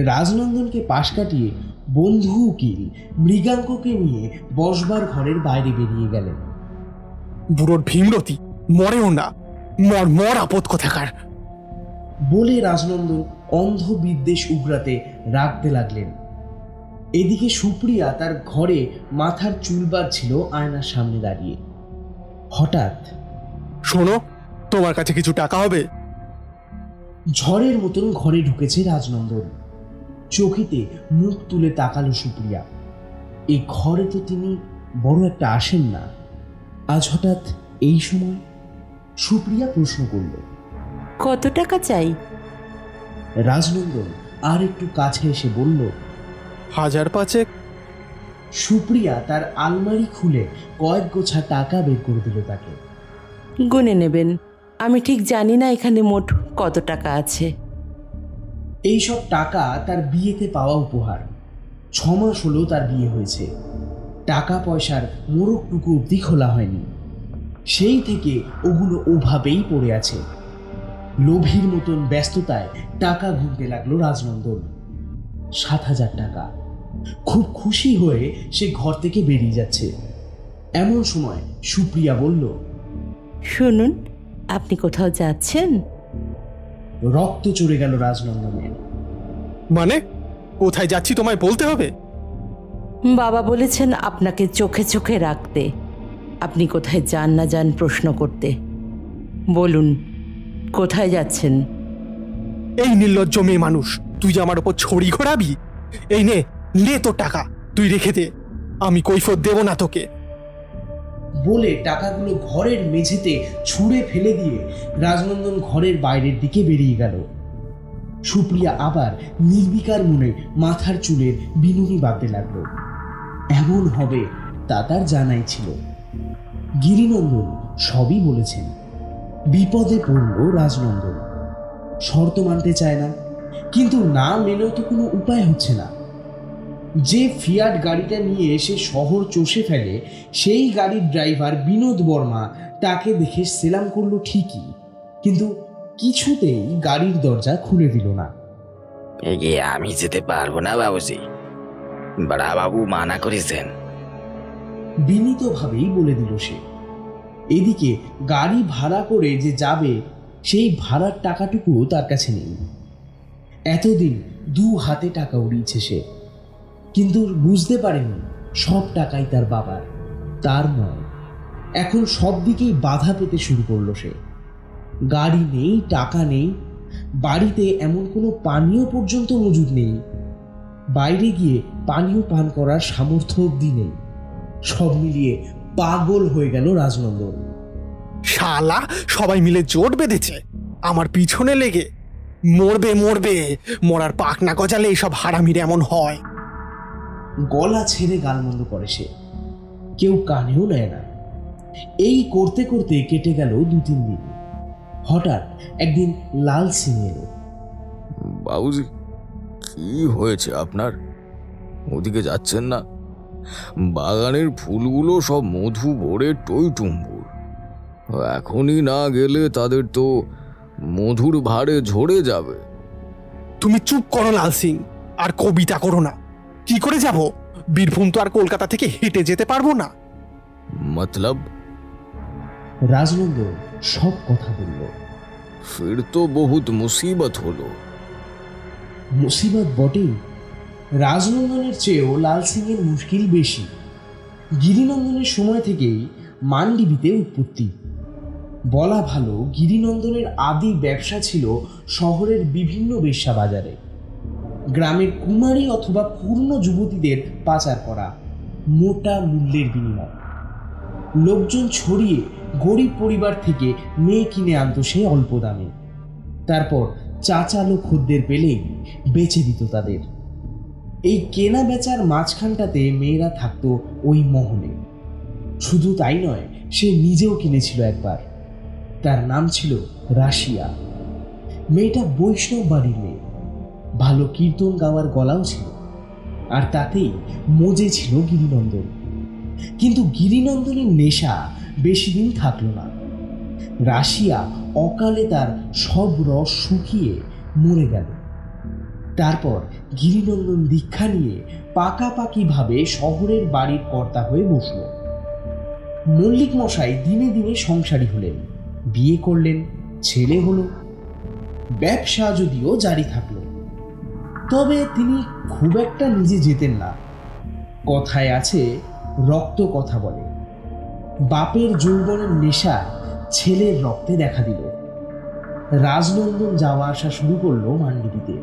রাজনন্দনকে পাশ কাটিয়ে বন্ধু উকিল মৃগাঙ্ককে নিয়ে বসবার ঘরের বাইরে বেরিয়ে গেলেন। বুড়োর ভীমরতি মরেও না, মর আপদ কোথাকার বলে রাজনন্দন অন্ধ বিদ্বেষ উগরাতে রাখতে লাগলেন। এদিকে সুপ্রিয়া তার ঘরে মাথার চুল বাঁধছিল আয়নার সামনে দাঁড়িয়ে। হঠাৎ, শোনো, তোমার কাছে কিছু টাকা হবে? ঝড়ের মতন ঘরে ঢুকেছে রাজনন্দন। চোখেতে মুখ তুলে তাকালো সুপ্রিয়া। এই ঘরে তো তিনি বড় একটা আসেন না, আজ হঠাৎ এই সময়? সুপ্রিয়া প্রশ্ন করল, কত টাকা চাই? রাজনন্দন আর একটু কাছে এসে বলল, 5,000 সুপ্রিয়া তার আলমারি খুলে কয়েক গোছা টাকা বের করে দিল তাকে। গুনে নেবেন, আমি ঠিক জানি না এখানে মোট কত টাকা আছে। এইসব টাকা তার বিয়েতে পাওয়া উপহার। 6 মাস হলো তার বিয়ে হয়েছে, টাকা পয়সার মোড়কটুকু অবধি খোলা হয়নি। সেই থেকে ওগুলো ওভাবেই পড়ে আছে। লোভীর মতন ব্যস্ততায় টাকা গুনতে লাগলো রাজনন্দন। 7,000 টাকা। খুব খুশি হয়ে সে ঘর থেকে বেরিয়ে যাচ্ছে। এমন সময় সুপ্রিয়া বলল, শুনুন, আপনি কোথাও যাচ্ছেন? রক্ত চড়ে গেল রাজনন্দনের। মানে কোথায় যাচ্ছি তোমায় বলতে হবে? বাবা বলেছেন আপনাকে চোখে চোখে রাখতে। আপনি কোথায় যান না যান প্রশ্ন করতে। বলুন, কোথায় যাচ্ছেন? এই নির্লজ্জ মেয়ে মানুষ, তুই যে আমার ওপর ছড়ি ঘোরাবি? এই নে তোর টাকা, তুই রেখে দে, আমি কৈফত দেব না তোকে। বলে টাকাগুলো ঘরের মেঝেতে ছুঁড়ে ফেলে দিয়ে রাজনন্দন ঘরের বাইরের দিকে বেরিয়ে গেল। সুপ্রিয়া আবার নির্বিকার মনে মাথার চুলের বিনুনি বাঁধতে লাগলো। এমন হবে তা তার জানাই ছিল। গিরিনন্দন সবই বলেছেন। বিপদে পড়ল রাজনন্দন। শর্ত মানতে চায় না, কিন্তু না মেনেও তো কোনো উপায় হচ্ছে না। যে ফিয়াট গাড়িটা নিয়ে এসে শহর চষে ফেলে, সেই গাড়ির ড্রাইভার বিনোদ বর্মা তাকে দেখে সেলাম করলো ঠিকই, কিন্তু কিছুতেই গাড়ির দরজা খুলে দিল না। এগিয়ে আমি যেতে পারবো না বাবুজি, বড়া বাবু মানা করেছেন। বিনীতভাবেই বলে দিল সে। এদিকে গাড়ি ভাড়া করে যে যাবে, সেই ভাড়ার টাকাটুকুও তার কাছে নেই। এতদিন 2 হাতে টাকা উড়িয়েছে সে, কিন্তু বুঝতে পারেনি সব টাকাই তার বাবার, তার নয়। এখন সব দিকেই বাধা পেতে শুরু করলো সে। গাড়ি নেই, টাকা নেই, বাড়িতে এমন কোনো পানীয় পর্যন্ত মজুদ নেই। বাইরে গিয়ে পানীয় পান করার সামর্থ্য অবধি নেই। সব মিলিয়ে পাগল হয়ে গেল রাজনন্দন। শালা সবাই মিলে জোট বেঁধেছে আমার পিছনে লেগে। মরবে মরবে, মরার পাক না গজালে এইসব হারামির এমন হয়। গলা ছেড়ে গালমন্দ করে সে, কেউ কানেও নেয় না। এই করতে করতে কেটে গেল 2-3 দিন। হঠাৎ একদিন লাল সিং এলো। বাবুজি, কি হয়েছে আপনার? ওদিকে যাচ্ছেন না? বাগানের ফুলগুলো সব মধু ভরে টইটুম্বুর। এখনই না গেলে তাদের তো মধুর ভারে ঝরে যাবে। তুমি চুপ করো লাল সিং, আর কবিতা করো না। কি করে যাব? বীরভূম তো আর কলকাতা থেকে হেঁটে যেতে পারবো না। মতলব? রাজনন্দন সব কথা বলল। ফির তো বহুত মুসিবত হলো। মুসিবত বটেই। রাজনন্দনের চেয়েও লাল সিং এর মুশকিল বেশি। গিরিনন্দনের সময় থেকেই মানডিবিতে উৎপত্তি। বলা ভালো, গিরিনন্দনের আদি ব্যবসা ছিল শহরের বিভিন্ন বেশ্যা বাজারে গ্রামের কুমারী অথবা পূর্ণ যুবতীদের পাচার করা মোটা মূল্যের বিনিময়। লোকজন ছড়িয়ে গরিব পরিবার থেকে মেয়ে কিনে আনত সে অল্প দামে। তারপর চাচালো খদ্দের পেলেই বেচে দিত তাদের। এই কেনা বেচার মাঝখানটাতে মেয়েরা থাকতো ওই মহলে। শুধু তাই নয়, সে নিজেও কিনেছিল একবার। তার নাম ছিল রাশিয়া। মেয়েটা বৈষ্ণব বাড়ির মেয়ে, ভালো কীর্তন গাওয়ার গলাও ছিল, আর তাতেই মজে ছিল গিরিনন্দন। কিন্তু গিরিনন্দনের নেশা বেশি দিন থাকলো না। রাশিয়া অকালে তার সব রস শুকিয়ে মরে গেল। তারপর গিরিনন্দন দীক্ষা নিয়ে পাকাপাকিভাবে শহরের বাড়ির কর্তা হয়ে বসল। মল্লিক মশাই দিনে দিনে সংসারী হলেন, বিয়ে করলেন, ছেলে হলো। ব্যবসা যদিও জারি থাকলো, তবে তিনি খুব একটা নিজে যেতেন না। কথায় আছে, রক্ত কথা বলে। বাপের যৌবনের নেশা ছেলের রক্তে দেখা দিল। রাজনন্দন যাওয়া আসা শুরু করলো মান্ডিবিতে।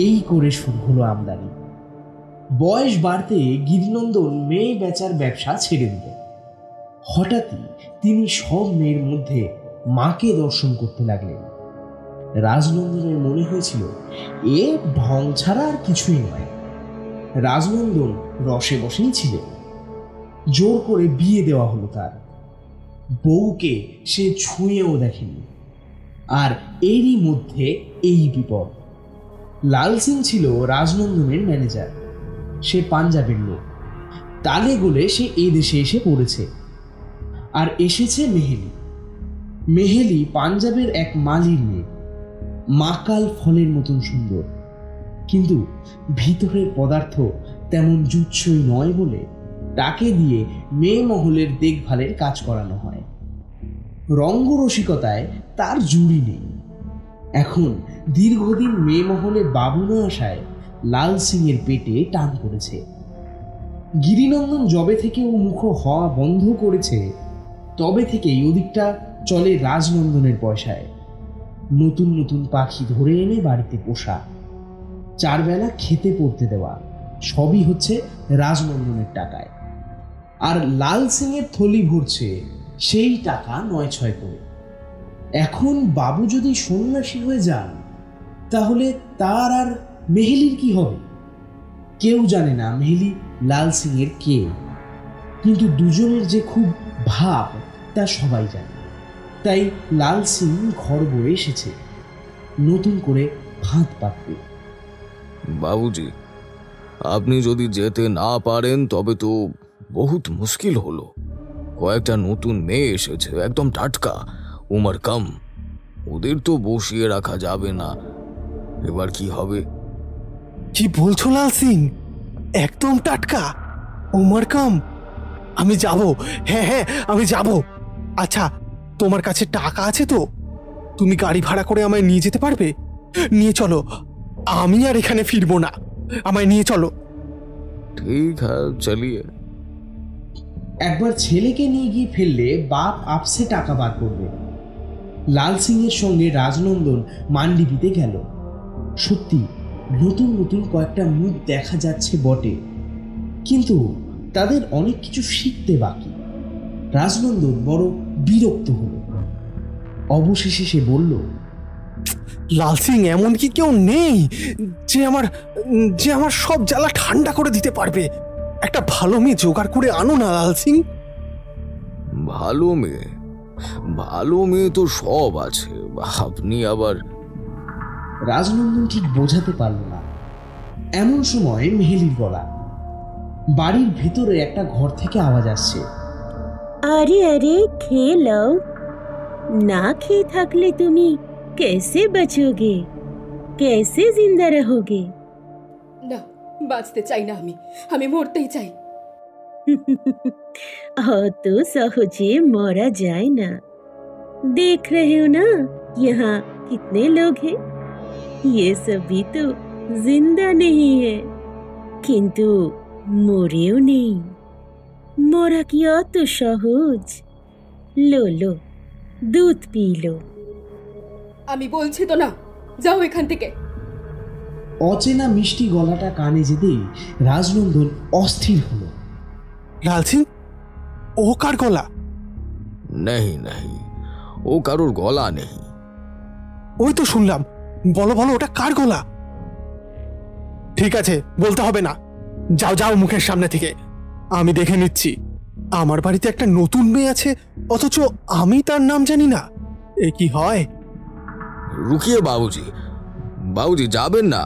এই করে শুরু হলো আমদানি। বয়স বাড়তে গিরিনন্দন মেয়ে বেচার ব্যবসা ছেড়ে দিল। হঠাৎই তিনি সব মেয়ের মধ্যে মাকে দর্শন করতে লাগলেন। রাজনন্দনের মনে হয়েছিল এ ঢং ছাড়া আর কিছুই নয়। রাজনন্দন রসে বসেই ছিলেন। জোর করে বিয়ে দেওয়া হলো তার। বউকে সে ছুঁয়েও দেখেনি। আর এরই মধ্যে এই বিপদ। লাল সিং ছিল রাজনন্দনের ম্যানেজার। সে পাঞ্জাবের লোক। তালে গোলে সে এই দেশে এসে পড়েছে। আর এসেছে মেহেলি। মেহেলি পাঞ্জাবের এক মালির মেয়ে, মাকাল ফলের মতন সুন্দর, কিন্তু ভিতরের পদার্থ তেমন জুৎসই নয় বলে তাকে দিয়ে মেয়ে মহলের দেখভালের কাজ করানো হয়। রঙ্গরসিকতায় তার জুড়ি নেই। এখন দীর্ঘদিন মেয়ে মহলে বাবু না আসায় লাল সিং এর পেটে টান পড়েছে। গিরিনন্দন যবে থেকে ও মুখ হওয়া বন্ধ করেছে, তবে থেকেই ওদিকটা চলে রাজনন্দনের পয়সায়। নতুন নতুন পাখি ধরে এনে বাড়িতে পোষা, 4 বেলা খেতে পড়তে দেওয়া, সবই হচ্ছে রাজনন্দনের টাকায়। আর লাল সিং এর থলি ভরছে সেই টাকা 9-6 করে। এখন বাবু যদি সন্ন্যাসী হয়ে যান, তাহলে তার আর মেহেলির কি হবে? কেউ জানে না মেহেলি লাল সিং এর কে, কিন্তু দুজনের যে খুব ভাব তা সবাই জানে। তাই লাল সিং ঘর বয়ে এসেছে নতুন করে ভাত পাততে। বাবুজি, আপনি যদি যেতে না পারেন তবে তো বহুত মুশকিল হলো। কয়েকটা নতুন মেয়ে এসেছে, একদম টাটকা, উমর কম। ওদের তো বসিয়ে রাখা যাবে না। এবার কি হবে? কি বলছো লাল সিং? একদম টাটকা, উমর কম? আমি যাব, হ্যাঁ হ্যাঁ আমি যাব। আচ্ছা, তোমার কাছে টাকা আছে তো? তুমি গাড়ি ভাড়া করে আমায় নিয়ে যেতে পারবে? নিয়ে চলো, আমি আর এখানে ফিরবো না, আমায় নিয়ে চলো। ঠিক হ্যাঁ, চলিয়ে। একবার ছেলেকে নিয়ে গিয়ে ফেললে বাপ আপসে টাকা বার করবে। লাল সিং এর সঙ্গে রাজনন্দন মান্ডিবিতে গেল। সত্যি নতুন নতুন কয়েকটা মুখ দেখা যাচ্ছে বটে, কিন্তু তাদের অনেক কিছু শিখতে বাকি। রাজনন্দন বড় বিরক্ত হল। অবশেষে সে বলল, লাল সিং এমন কি কেউ নেই যে আমার সব জ্বালা ঠান্ডা করে দিতে পারবে? একটা ভালো মেয়ে জোগাড় করে আনো না লাল সিং। ভালো মেয়ে তো সব আছে, আপনি আবার। রাজনন্দন ঠিক বোঝাতে পারল না। এমন সময় মেহেলির গলা। বাড়ির ভিতরে একটা ঘর থেকে আওয়াজ আসছে, আরে আরে খেয়ে লাও, না খেয়ে থাকলে তুমি कैसे बचोगे, कैसे जिंदा रहोगे? না, বাঁচতে চাই না, আমি মরতেই চাই। অত সহজে मरा जाए ना, देख रहे हो ना यहाँ कितने लोग हैं, ये सभी तो जिंदा नहीं है, किंतु मरेও নেই। मरा কি অত সহজ? लो लो दूध पी लो। আমি বলছি তো না, যাও এখান থেকে। অচেনা মিষ্টি গলাটা কানে যেতেই রাজনন্দন অস্থির হলো। লাল সিং, ও কার গলা? নেই, ও কারোর গলা নেই। ওই তো শুনলাম। বলো ওটা কার গলা? ঠিক আছে, বলতে হবে না, যাও যাও মুখের সামনে থেকে, আমি দেখে নিচ্ছি। আমার বাড়িতে একটা নতুন মেয়ে আছে, অথচ আমি তার নাম জানি না। এ কি হয়? রুকিয়ে বাবুজি যাবেন না।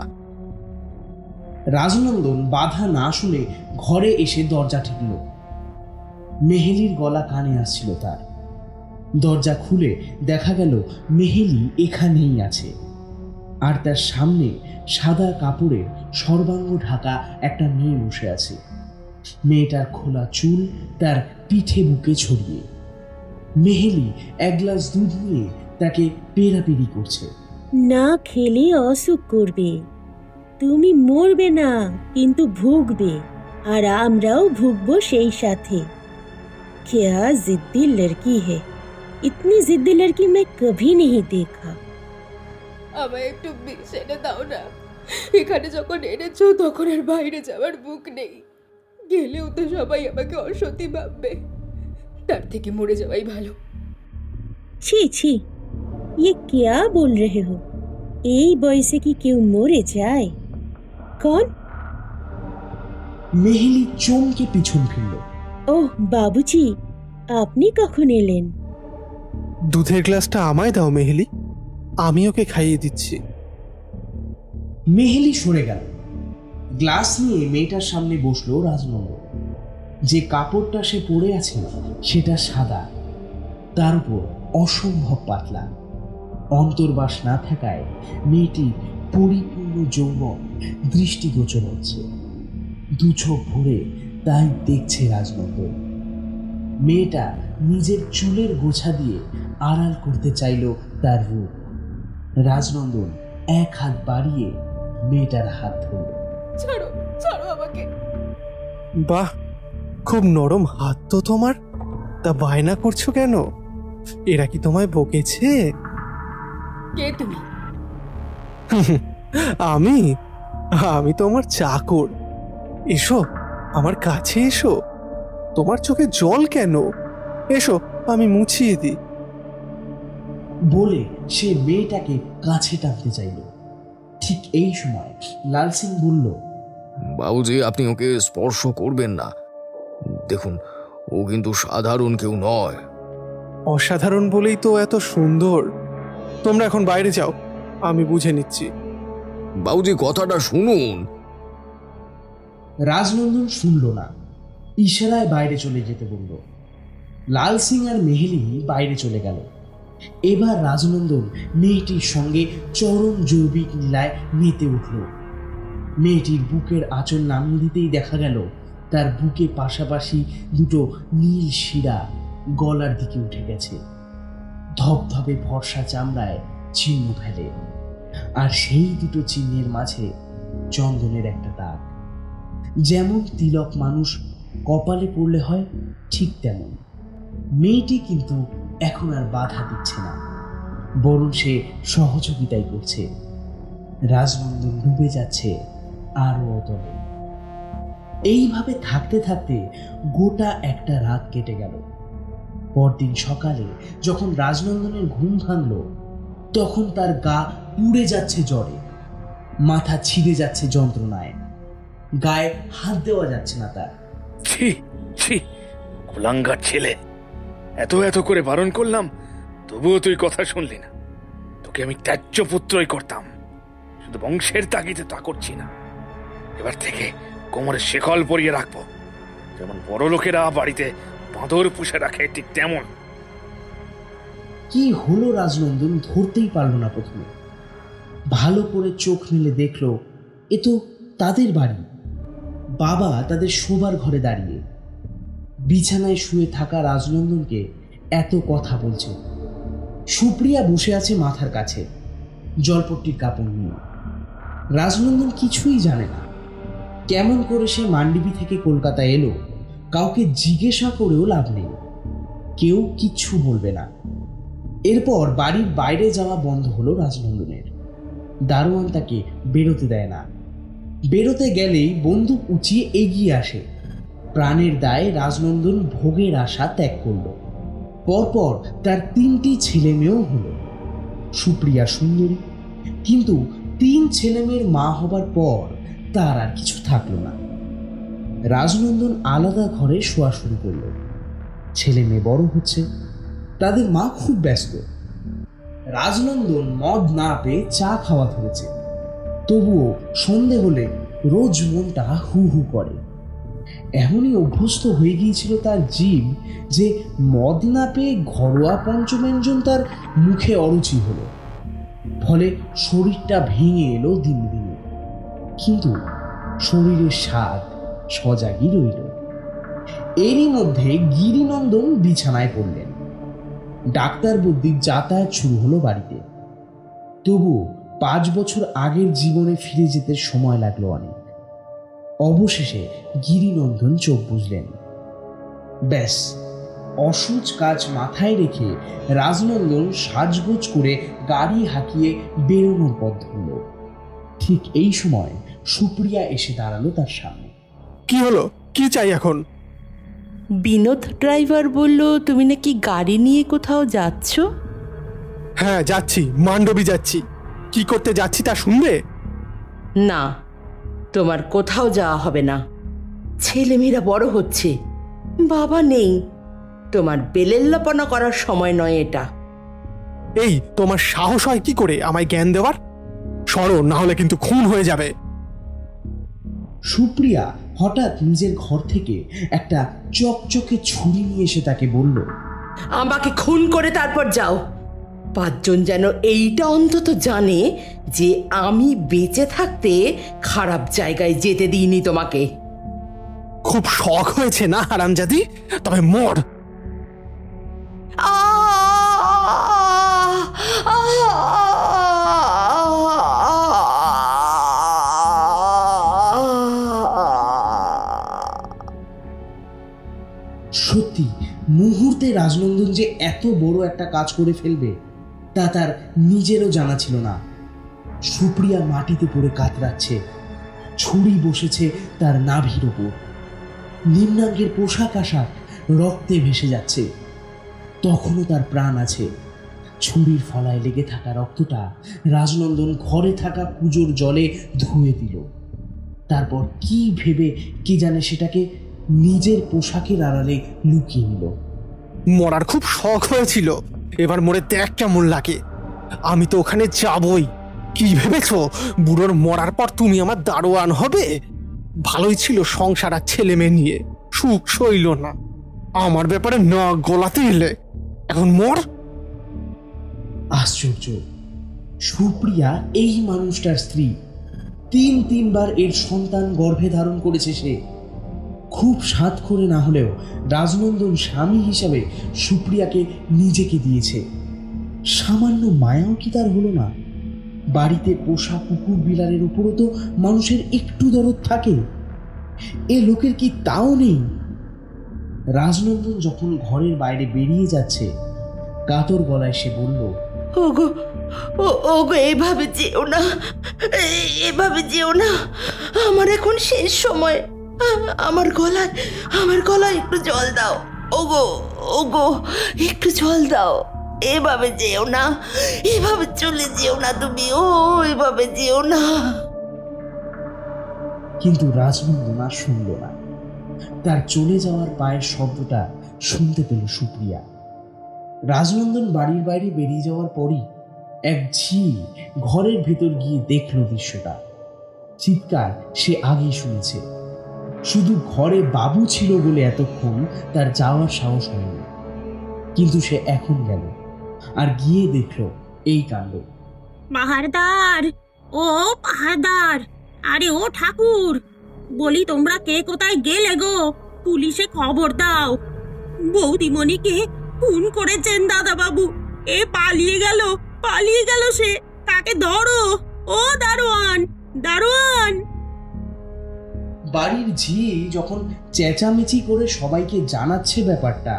রাজনন্দন বাধা না শুনে ঘরে এসে দরজা ঠেকল। মেহেলির গলা কানে আসছিল তার। দরজা খুলে দেখা গেল মেহেলি এখানেই আছে, আর তার সামনে সাদা কাপড়ে সর্বাঙ্গ ঢাকা একটা মেয়ে বসে আছে। মেয়েটার খোলা চুল তার পিঠে বুকে ছড়িয়ে। মেহেলি এক গ্লাস দুধ নিয়ে তাকে পেরাপেরি করছে। না খেলে অসুখ করবে, তুমি মরবে না কিন্তু ভুগবে, আর আমরাও ভুগবো সেই সাথে। क्या जिद्दी लड़की है, इतनी जिद्दी लड़की मैं कभी नहीं देखा। আমায় একটু বিষ এনে দাও না, এখানে যখন এনেছো তখন আর বাইরে যাওয়ার বুক নেই, গেলেও তো সবাই আমাকে অসতী ভাববে, তার থেকে মরে যাওয়াই ভালো। छी छी, ये क्या बोल रहे हो? এই বয়সে কি কেউ মরে যায়? कौन? মেহেলি চমকে পিছন ফিরল। ওহ বাবুজি, আপনি কখন এলেন? দুধের গ্লাসটা আমায় দাও মেহেলি, আমি ওকে খাইয়ে দিচ্ছি। মেহেলি সরে গেল। গ্লাস নিয়ে মেয়েটার সামনে বসলো রাজনন্দন। যে কাপড়টা সে পরে আছে সেটা সাদা, তার উপর অসম্ভব পাতলা। অন্তর্বাস না থাকায় মেয়েটি পরিপূর্ণ যৌবন দৃষ্টিগোচর হচ্ছে। দু চোখ ভরে তাই দেখছে রাজনন্দন। মেয়েটা নিজের চুলের গোছা দিয়ে আড়াল করতে চাইল তার রূপ। রাজনন্দন এক হাত বাড়িয়ে মেয়েটার হাত ধরল। ছাড়ো ছাড়ো আমাকে। বাহ, খুব নরম হাত তো তোমার, তা বায়না করছো কেন? এরা কি তোমায় বকেছে? কে তুমি? আমি তোমার চাকর। এসো আমার কাছে এসো। তোমার চোখে জল কেন? এসো আমি মুছিয়ে দিই। বলে সে মেয়েটাকে কাছে টানতে চাইল। ঠিক এই সময় লাল সিং বলল, বাবুজি আপনি ওকে স্পর্শ করবেন না, দেখুন ও কিন্তু সাধারণ কেউ নয়। অসাধারণ বলেই তো এত সুন্দর। তোমরা এখন বাইরে যাও, আমি বুঝে নিচ্ছি। বাবুজি কথাটা শুনুন। রাজনন্দন শুনল না, ইশারায় বাইরে চলে যেতে বলল। লাল সিং আর মেহেলি বাইরে চলে গেল। এবার রাজনন্দন মেয়েটির সঙ্গে চরম জৈবিক লীলায় মেতে উঠল। মেয়েটির বুকের আঁচল নামিয়ে দিতেই দেখা গেল তার বুকে পাশাপাশি দুটো নীল শিরা গলার দিকে উঠে গেছে। ধবধবে ফর্সা চামড়ায় চিহ্ন ফেলে, আর সেই দুটো চিহ্নের মাঝে চন্দনের একটা দাগ। যেমন তিলক মানুষ কপালে পড়লে হয় ঠিক তেমন। মেয়েটি কিন্তু এখন আর বাধা দিচ্ছে না, বরং সে সহযোগিতাই করছে। রাজনন্দন ডুবে যাচ্ছে আরো অতলে। এইভাবে থাকতে থাকতে গোটা একটা রাত কেটে গেল। পরদিন সকালে যখন রাজনন্দনের ঘুম ভাঙল, তখন তার গা পুড়ে যাচ্ছে জ্বরে, মাথা ছিঁড়ে যাচ্ছে যন্ত্রণায়, গায়ে হাত দেওয়া যাচ্ছে না তার। ছি ছি, কুলাঙ্গার ছেলে, এত এত করে বারণ করলাম, তবুও তুই কথা শুনলি না। তোকে আমি ত্যায্য পুত্রই করতাম, শুধু বংশের তাগিদে তা করছি না। এবার থেকে কোমরে শেকল পরিয়ে রাখবো, যেমন বড় লোকেরা বাড়িতে বাঁদর পুষে রাখে, ঠিক তেমন। কি হলো রাজনন্দন ধরতেই পারল না প্রথমে। ভালো করে চোখ মেলে দেখল এ তো তাদের বাড়ি। বাবা তাদের শোবার ঘরে দাঁড়িয়ে বিছানায় শুয়ে থাকা রাজনন্দনকে এত কথা বলছে। সুপ্রিয়া বসে আছে মাথার কাছে জলপট্টির কাপড় নিয়ে। রাজনন্দন কিছুই জানে না। কেমন করে সে মান্ডিবি থেকে কলকাতা এলো কাউকে জিজ্ঞাসা করেও লাভ নেই, কেউ কিচ্ছু বলবে না। এরপর বাড়ির বাইরে যাওয়া বন্ধ হলো রাজনন্দনের। দারোয়ান তাকে বেরোতে দেয় না। বেরোতে গেলেই বন্দুক উঁচিয়ে এগিয়ে আসে। প্রাণের দায়ে রাজনন্দন ভোগের আশা ত্যাগ করল। পরপর তার 3টি ছেলে মেয়েও হলো। সুপ্রিয়া সুন্দরী, কিন্তু 3 ছেলে মেয়ের মা হবার পর তার আর কিছু থাকলো না। রাজনন্দন আলাদা ঘরে শোয়া শুরু করল। ছেলে মেয়ে বড় হচ্ছে, তাদের মা খুব ব্যস্ত। রাজনন্দন মদ না পেয়ে চা খাওয়া ধরেছে, তবুও সন্ধে হলে রোজ মনটা হু হু করে। এমনই অভ্যস্ত হয়ে গিয়েছিল তার জীব যে মদ না পেয়ে ঘরোয়া পঞ্চব্যঞ্জন তার মুখে অরুচি হলো। ফলে শরীরটা ভেঙে এলো দিন দিনে, কিন্তু শরীরের স্বাদ সজাগই রইল। এরই মধ্যে গিরিনন্দন বিছানায় পড়লেন। ডাক্তার বুদ্ধির যাতায়াত শুরু হলো বাড়িতে। তবুও 5 বছর আগের জীবনে ফিরে যেতে সময় লাগলো অনেক। অবশেষে গিরিনন্দন চোখ বুঝলেন। ব্যাস, অসুচ কাজ মাথায় রেখে রাজনন্দন সাজগোজ করে গাড়ি হাঁকিয়ে বেরোনোর পথ ধরল। ঠিক এই সময় সুপ্রিয়া এসে দাঁড়ালো তার সামনে। কি হলো? কি চাই এখন? বিনোদ ড্রাইভার বলল তুমি নাকি গাড়ি নিয়ে কোথাও যাচ্ছ। হ্যাঁ যাচ্ছি, মান্ডবী যাচ্ছি। কি করতে যাচ্ছি তা শুনবে? না, তোমার কোথাও যাওয়া হবে না। ছেলেমেয়েরা বড় হচ্ছে, বাবা নেই, তোমার বেলেল্লাপনা করার সময় নয় এটা। এই তোমার সাহস হয় কি করে আমায় জ্ঞান দেওয়ার? সরো, না হলে কিন্তু খুন হয়ে যাবে। সুপ্রিয়া হঠাৎ নিজের ঘর থেকে একটা চকচকে ছুরি নিয়ে এসে তাকে বলল, আমাকে খুন করে তারপর যাও। 5 জন যেন এইটা অন্তত জানে যে আমি বেঁচে থাকতে খারাপ জায়গায় যেতে দিইনি তোমাকে। খুব শখ হয়েছে না হারামজাদি? তবে মর। সত্যি মুহূর্তে রাজনন্দন যে এত বড় একটা কাজ করে ফেলবে তা তার নিজেরও জানা ছিল না। সুপ্রিয়া মাটিতে পড়ে কাতরাচ্ছে, ছুরি বসেছে তার নাভির ওপর। নিম্নাঙ্গের পোশাক আশাক রক্তে ভেসে যাচ্ছে, তখনও তার প্রাণ আছে। ছুরির ফলায় লেগে থাকা রক্তটা রাজনন্দন ঘরে থাকা পুজোর জলে ধুয়ে দিল। তারপর কি ভেবে কি জানে সেটাকে নিজের পোশাকের আড়ালে লুকিয়ে নিল। মরার খুব শখ হয়েছিল, এবার মরে দেখ কেমন লাগে। আমি তো ওখানে যাবই। কি ভেবেছো বুড়োর মরার পর তুমি আমার দারোয়ান হবে? ভালোই ছিল সংসার আর ছেলে মেয়ে নিয়ে, সুখ সইল না। আমার ব্যাপারে না গলাতে এলে, এখন মর। আশ্চর্য, সুপ্রিয়া এই মানুষটার স্ত্রী। 3বার এর সন্তান গর্ভে ধারণ করেছে সে। খুব সাধ করে না হলেও রাজনন্দন স্বামী হিসাবে সুপ্রিয়াকে নিজেকে দিয়েছে। সামান্য মায়াও কি তার হলো না? বাড়িতে পোষা কুকুর বিলারের উপরও তো মানুষের একটু দরদ থাকে। এ লোকের কি তাও নেই? রাজনন্দন যখন ঘরের বাইরে বেরিয়ে যাচ্ছে কাতর গলায় সে বলল, ওগো ওগো, এভাবে যেও না, এভাবে যেও না। আমার এখন শেষ সময়। আমার গলায় একটু জল দাও। ওগো ওগো, একটু জল দাও। এভাবে যেও না, এভাবে চলে যেও না তুমি, ও এভাবে যেও না। কিন্তু রাজনন্দন আর শুনল না। তার চলে যাওয়ার পায়ের শব্দটা শুনতে পেল সুপ্রিয়া। রাজনন্দন বাড়ির বাইরে বেরিয়ে যাওয়ার পরই এক ঝি ঘরের ভেতর গিয়ে দেখল দৃশ্যটা। চিৎকার সে আগেই শুনেছে, শুধু ঘরে বাবু ছিল বলে এতক্ষণ তার যাওয়ার সাহস হয়নি। কিন্তু সে এখন গেল আর গিয়ে দেখল এই কাণ্ড। পাহাড়দার, ও পাহাড়দার, আরে ও ঠাকুর, বলি তোমরা কে কোথায় গেলে গো? পুলিশে খবর দাও, বৌদিমণিকে খুন করেছেন দাদা বাবু। এ পালিয়ে গেল সে, তাকে ধরো। ও দারোয়ান, দারোয়ান। বাড়ির ঝি যখন চেঁচামেচি করে সবাইকে জানাচ্ছে ব্যাপারটা,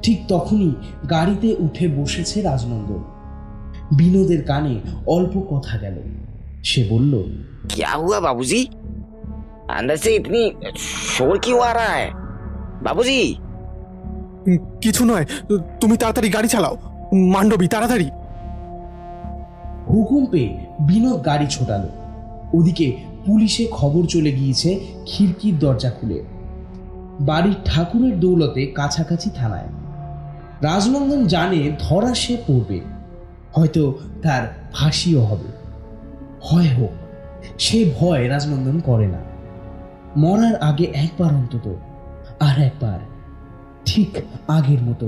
ঠিক তখনই গাড়িতে উঠে বসেছে রাজনন্দন। বিনোদের কানে অল্প কথা গেল। সে বলল, क्या हुआ बाबूजी? अंदर से इतनी शोर क्यों आ रहा है बाबूजी? কিছু নয়, তুমি তাড়াতাড়ি গাড়ি চালাও। মান্ডবী, তাড়াতাড়ি। হুকুম পেয়ে বিনোদ গাড়ি ছোটালো। ওদিকে পুলিশে খবর চলে গিয়েছে খিড়কির দরজা খুলে। বাড়ির ঠাকুরের দৌলতে কাছাকাছি থানায়। রাজনন্দন জানে ধরা সে পড়বে, হয়তো তার ফাঁসিও হবে। হয় হোক, সে ভয় রাজনন্দন করে না। মরার আগে একবার অন্তত, আর একবার ঠিক আগের মতো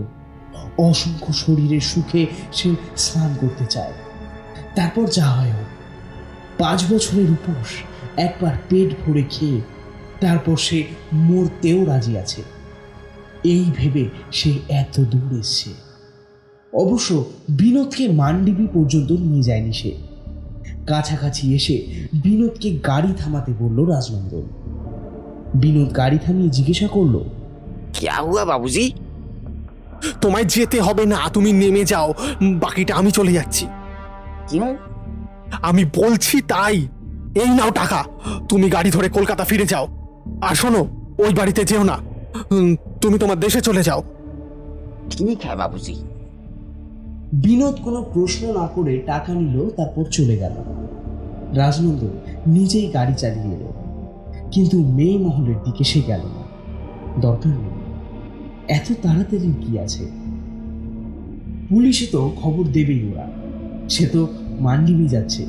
অসংখ্য শরীরের সুখে সে স্নান করতে চায়। তারপর যা হয় হোক, 5 বছরের উপোস একবার পেট ভরে খেয়ে তারপর সে মরতেও রাজি আছে। এই ভেবে সে এত দূর এসছে। অবশ্য বিনোদকে মান্ডিবি পর্যন্ত নিয়ে যায়নি সে। কাছাকাছি এসে বিনোদকে গাড়ি থামাতে বলল রাজনন্দন। বিনোদ গাড়ি থামিয়ে জিজ্ঞাসা করলো, क्या हुआ बाबूजी? তোমায় যেতে হবে না, তুমি নেমে যাও, বাকিটা আমি চলে যাচ্ছি। क्यों? আমি বলছি তাই। এই নাও টাকা, তুমি গাড়ি ধরে কলকাতা ফিরে যাও। আর শোনো, ওই বাড়িতে যেও না, তুমি তোমার দেশে চলে যাও। ठीक है बाबूजी। বিনোদ কোনো প্রশ্ন না করে টাকা নিল, তারপর চলে গেল। রাজনন্দন নিজেই গাড়ি চালিয়ে এলো, কিন্তু মেয়ে মহলের দিকে সে গেল না। দরকার নেই, এত তাড়াতাড়ি কি আছে? পুলিশে তো খবর দেবেই ওরা। সে তো মান্ডিবি যাচ্ছে,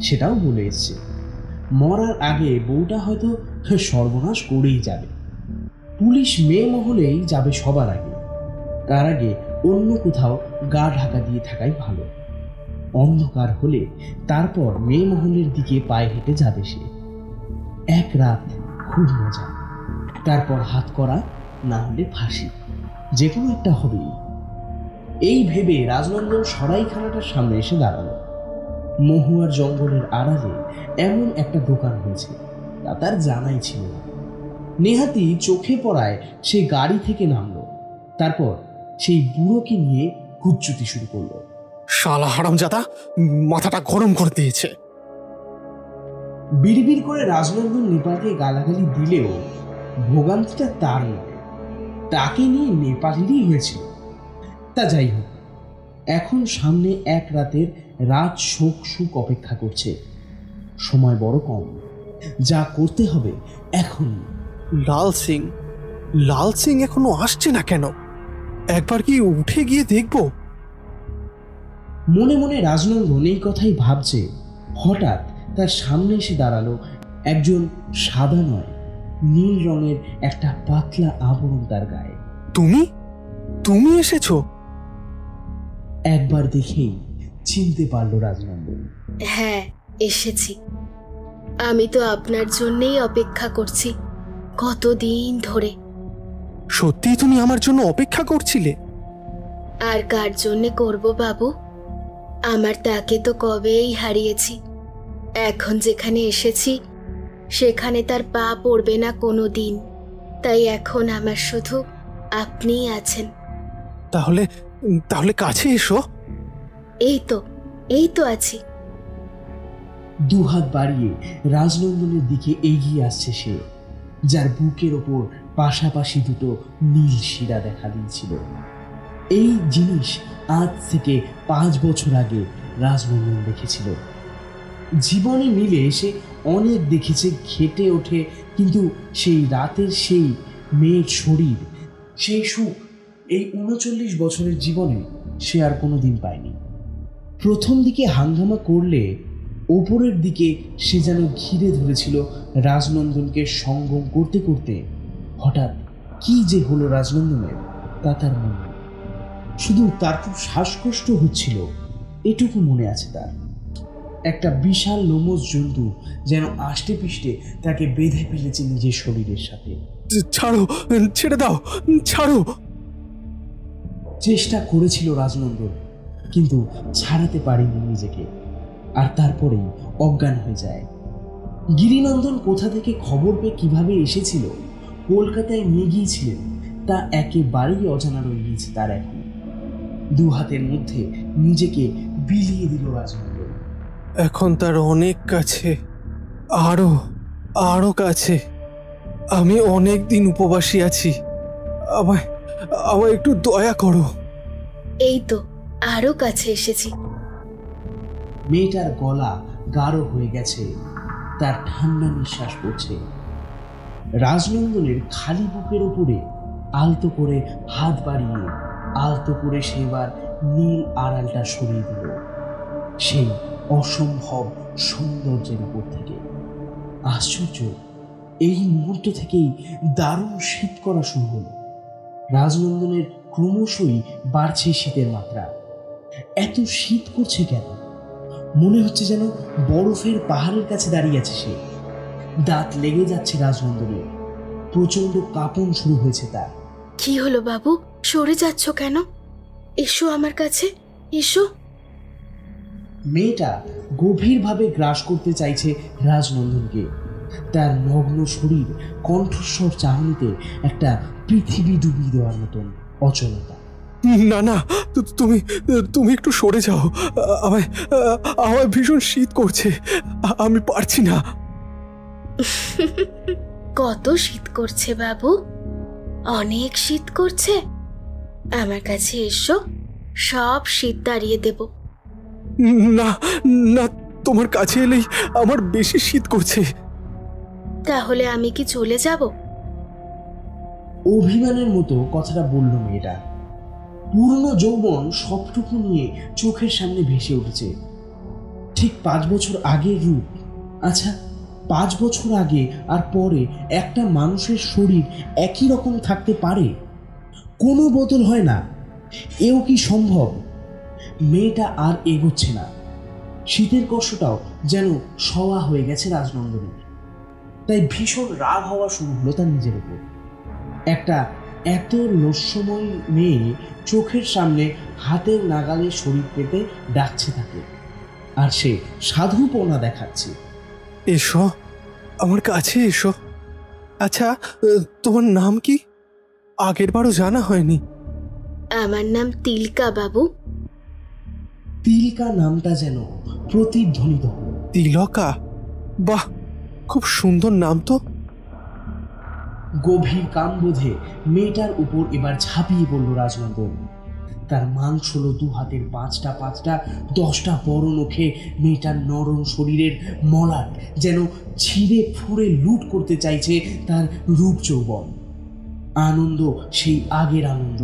সেটাও বলে এসছে। মরার আগে বউটা হয়তো সর্বনাশ করেই যাবে। পুলিশ মেয়ে মহলেই যাবে সবার আগে। তার আগে অন্য কোথাও গা ঢাকা দিয়ে থাকাই ভালো। অন্ধকার হলে তারপর মেয়ে মহলের দিকে পায়ে হেঁটে যাবে সে। এক রাত খুব মজা, তারপর হাত করা, না হলে ফাঁসি, যে কোনো একটা হবেই। এই ভেবে রাজনন্দন সরাইখানাটার সামনে এসে দাঁড়ালো। মহুয়ার জঙ্গলের আড়ালে এমন একটা দোকান হয়েছে তা তার জানাই ছিল না। নেহাতি চোখে পড়ায় সে গাড়ি থেকে নামলো। তারপর সেই বুড়োকে নিয়ে হুজ্জুতি শুরু করলো। শালা হারামজাদা, মাথাটা গরম করে দিয়েছে। বিড়বিড় করে রাজনন্দন নেপালকে গালাগালি দিলেও ভোগান্তিটা তার নয়, তাকে নিয়ে নেপালেরই হয়েছিল। তা যাই হোক, এখন সামনে এক রাতের রাত শোক সুখ অপেক্ষা করছে। সময় বড় কম, যা করতে হবে এখন। লাল সিং এখনো আসছে না কেন? একবার কি উঠে গিয়ে দেখব? মনে মনে রাজনন্দন এই কথাই ভাবছে। হঠাৎ তার সামনে এসে দাঁড়ালো একজন সাদা নয়, নীল রঙের একটা পাতলা আবরণ তার গায়ে। তুমি এসেছো? একবার দেখেই চিনতে পারলো রাজনন্দন। হ্যাঁ, এসেছি। আমি তো আপনার জন্যই অপেক্ষা করছি কতদিন ধরে। সত্যি তুমি আমার জন্য অপেক্ষা করছিলে? আর কার জন্যে করব বাবু? আমার তাকে তো কবেই হারিয়েছি। এখন যেখানে এসেছি সেখানে তার পা পড়বে না কোনো দিন। তাই এখন আমার শুধু আপনিই আছেন। তাহলে কাছে এসো। এই তো আছি। দুহাত বাড়িয়ে রাজনন্দনের দিকে এগিয়ে আসছে সে, যার বুকের ওপর পাশাপাশি দুটো নীল শিরা দেখা দিয়েছিল। এই জিনিস আজ থেকে 5 বছর আগে রাজনন্দন দেখেছিল। জীবনে মিলে সে অনেক দেখেছে, খেটে ওঠে, কিন্তু সেই রাতের সেই মেয়ের শরীর, সেই সুখ এই 39 বছরের জীবনে সে আর কোনোদিন পায়নি। প্রথম দিকে হাঙ্গামা করলে ওপরের দিকে সে যেন ঘিরে ধরেছিল রাজনন্দনকে সঙ্গম করতে করতে। হঠাৎ কি যে হলো রাজনন্দনের তা তার মনে নেই। শুধু তার খুব শ্বাসকষ্ট হচ্ছিল এটুকু মনে আছে তার। একটা বিশাল লোমজ জন্তু যেন আষ্টে পিষ্টে তাকে বেঁধে ফেলেছে নিজের শরীরের সাথে। ছাড়ো, ছেড়ে দাও, ছাড়ো। চেষ্টা করেছিল রাজনন্দন, কিন্তু ছাড়াতে পারেনি নিজেকে, আর তারপরেই অজ্ঞান হয়ে যায়। গিরিনন্দন কোথা থেকে খবর পেয়ে কিভাবে এসেছিল, কলকাতায় নিয়ে গিয়েছিলেন, তা একেবারেই অজানা রয়ে গিয়েছে তার এখন। 2 হাতের মধ্যে নিজেকে বিলিয়ে দিল রাজনন্দন। এখন তার অনেক কাছে, আরো আরো কাছে। আমি অনেক দিন উপবাসী আছি, আমায় একটু দয়া করো। এই তো আরো কাছে এসেছি। মেয়েটার গলা গাঢ় হয়ে গেছে, তার ঠান্ডা নিঃশ্বাস পড়ছে। রাজনন্দনের খালি বুকের উপরে আলতো করে হাত বাড়িয়ে আলতো করে সেবার নীল আড়ালটা সরিয়ে দিল সেই অসম্ভব সৌন্দর্যের উপর থেকে। আশ্চর্য, এই মুহূর্ত থেকেই দারুণ শীত করা শুরু হলো। রাজনন্দনের ক্রমশই বাড়ছে শীতের মাত্রা। এত শীত করছে কেন? মনে হচ্ছে যেন বরফের পাহাড়ের কাছে দাঁড়িয়ে আছে সে। দাঁত লেগে যাচ্ছে রাজনন্দনের, প্রচন্ড কাঁপন শুরু হয়েছে তার। কি হলো বাবু, সরে যাচ্ছ কেন? এসো আমার কাছে, এসো। মেয়েটা গভীরভাবে গ্রাস করতে চাইছে রাজনন্দনকে। তার নগ্ন শরীর কণ্ঠস্বর চাহনিতে একটা পৃথিবী ডুবিয়ে দেওয়ার মতন অচলতা। না না, তুমি একটু সরে যাও, আমায় ভীষণ শীত করছে, আমি পারছি না। কত শীত করছে বাবু, অনেক শীত করছে। আমার কাছে এসো, সব শীত তাড়িয়ে দেব। না না, তোমার কাছে এলেই আমার বেশি শীত করছে। তাহলে আমি কি চলে যাব? অভিমানের মতো কথাটা বলল মেয়েটা। পুরনো যৌবন সবটুকু নিয়ে চোখের সামনে ভেসে উঠেছে। ঠিক 5 বছর আগের রূপ। আচ্ছা, 5 বছর আগে আর পরে একটা মানুষের শরীর একই রকম থাকতে পারে? কোনো বদল হয় না? এও কি সম্ভব? মেয়েটা আর এগোচ্ছে না। শীতের কষ্টটাও যেন সওয়া হয়ে গেছে রাজনন্দনের। তাই ভীষণ রাগ হওয়া শুরু হলো তার নিজের উপর। একটা এত রহস্যময় মেয়ে চোখের সামনে হাতের নাগালে শরীর পেতে ডাকছে তাকে, আর সে সাধুপনা দেখাচ্ছে। এসো, আমার কাছে এসো। আচ্ছা, তোমার নাম কি? আগের বারও জানা হয়নি। আমার নাম তিলকা বাবু। তিলকা নামটা যেন প্রতিধ্বনিত হলো। তিলকা? বাহ, খুব সুন্দর নাম তো। গভীর কামবোধে মেয়েটার উপর এবার ঝাঁপিয়ে পড়ল রাজনন্দন। তার মাংসলো 2 হাতের 5টা 10টা বড় নখে মেয়েটার নরম শরীরের মলাট যেন ছিঁড়ে ফুঁড়ে লুট করতে চাইছে তার রূপ যৌবন। আনন্দ সেই আগের আনন্দ,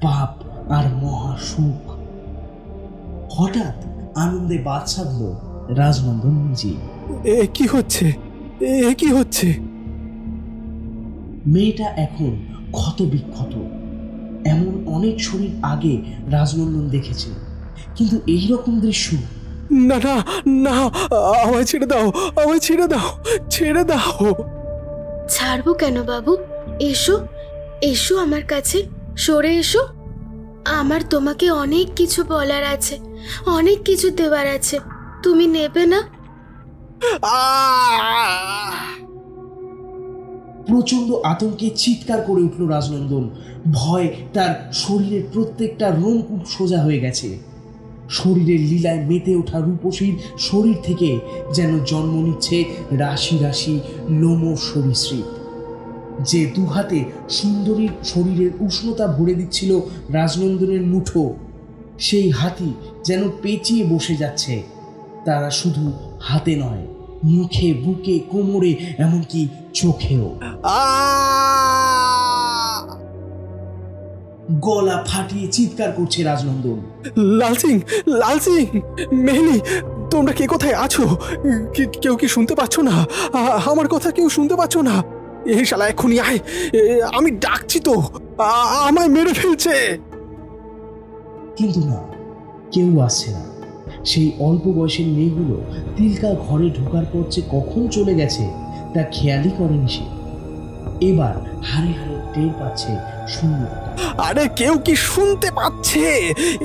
পাপ আর মহা সুখ। হঠাৎ আনন্দে বাদ সাধল রাজনন্দন নিজে। এ কি হচ্ছে, এ কি হচ্ছে? মেয়েটা এখন ক্ষত বিক্ষত। এমন অনেক শরীর আগে রাজনন্দন দেখেছে, কিন্তু এই রকম দৃশ্য। না না না, আমায় ছেড়ে দাও, আমায় ছেড়ে দাও, ছেড়ে দাও। ছাড়বো কেন বাবু? এসো, এসো আমার কাছে, সরে এসো। আমার তোমাকে অনেক কিছু বলার আছে, অনেক কিছু দেওয়ার আছে, তুমি নেবে না? প্রচন্ড আতঙ্কে চিৎকার করে উঠল রাজনন্দন। ভয় তার শরীরের প্রত্যেকটা রোমকূপ সোজা হয়ে গেছে। শরীরের লীলায় মেতে ওঠা রূপসীর শরীর থেকে যেন জন্ম নিচ্ছে রাশি রাশি লোম সরীসৃপ। যে দুহাতে সুন্দরীর শরীরের উষ্ণতা ভরে দিচ্ছিল রাজনন্দনের মুঠো, সেই হাতই যেন পেঁচিয়ে বসে যাচ্ছে। তারা শুধু হাতে নয়, মুখে, বুকে, কোমরে, এমনকি চোখেও। গলা ফাটিয়ে চিৎকার করছে রাজনন্দন। লাল সিং, লাল সিং, মেহলি, তোমরা কে কোথায় আছো? কেউ কি শুনতে পাচ্ছ না? আমার কথা কেউ শুনতে পাচ্ছ না? এই শালা এক্ষুনি আয়, আমি ডাকছি তো, আমায় মেরে ফেলছে। কিন্তু না, কেউ আসছে না। সেই অল্প বয়সের মেয়েগুলো তিলকা ঘরে ঢোকার পর যে কখন চলে গেছে তা খেয়ালই করেনি সে। এবার হারে হারে টের পাচ্ছে শূন্যতা। আরে কেউ কি শুনতে পাচ্ছে?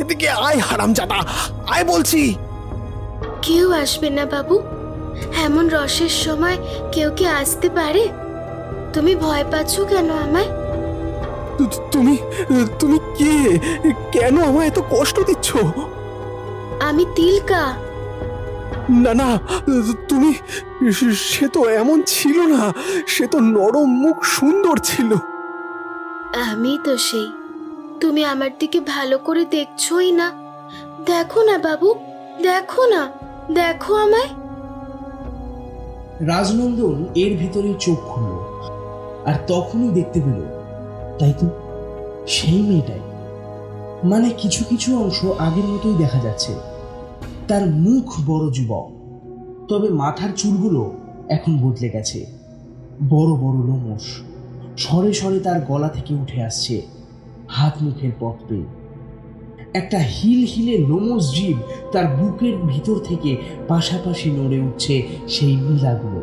এদিকে আয় হারামজাদা, আয় বলছি। কেউ আসবে না বাবু, এমন রসের সময় কেউ কি আসতে পারে? তুমি ভয় পাচ্ছ কেন আমায়? তুমি তুমি কে? কেন আমায় এত কষ্ট দিচ্ছ? আমি তিলকা। না না, তুমি, সে তো এমন ছিল না, সে তো নরম মুখ, সুন্দর ছিল। আমি তো সেই। তুমি আমার দিকে ভালো করে দেখছোই না। দেখো না বাবু, দেখো না, দেখো আমায়। রাজনন্দন এর ভিতরে চোখ খুলল, আর তখনই দেখতে পেল, তাই তো সেই মেয়েটাই। মানে কিছু কিছু অংশ আগের মতোই দেখা যাচ্ছে। তার মুখ বড় যুবক, তবে মাথার চুলগুলো এখন বদলে গেছে। বড় বড় লোমশ সরে সরে তার গলা থেকে উঠে আসছে হাত মুখের পথ পেয়ে। একটা হিল হিলে লোমশ জীব তার বুকের ভিতর থেকে পাশাপাশি নড়ে উঠছে সেই নীলাগুলো।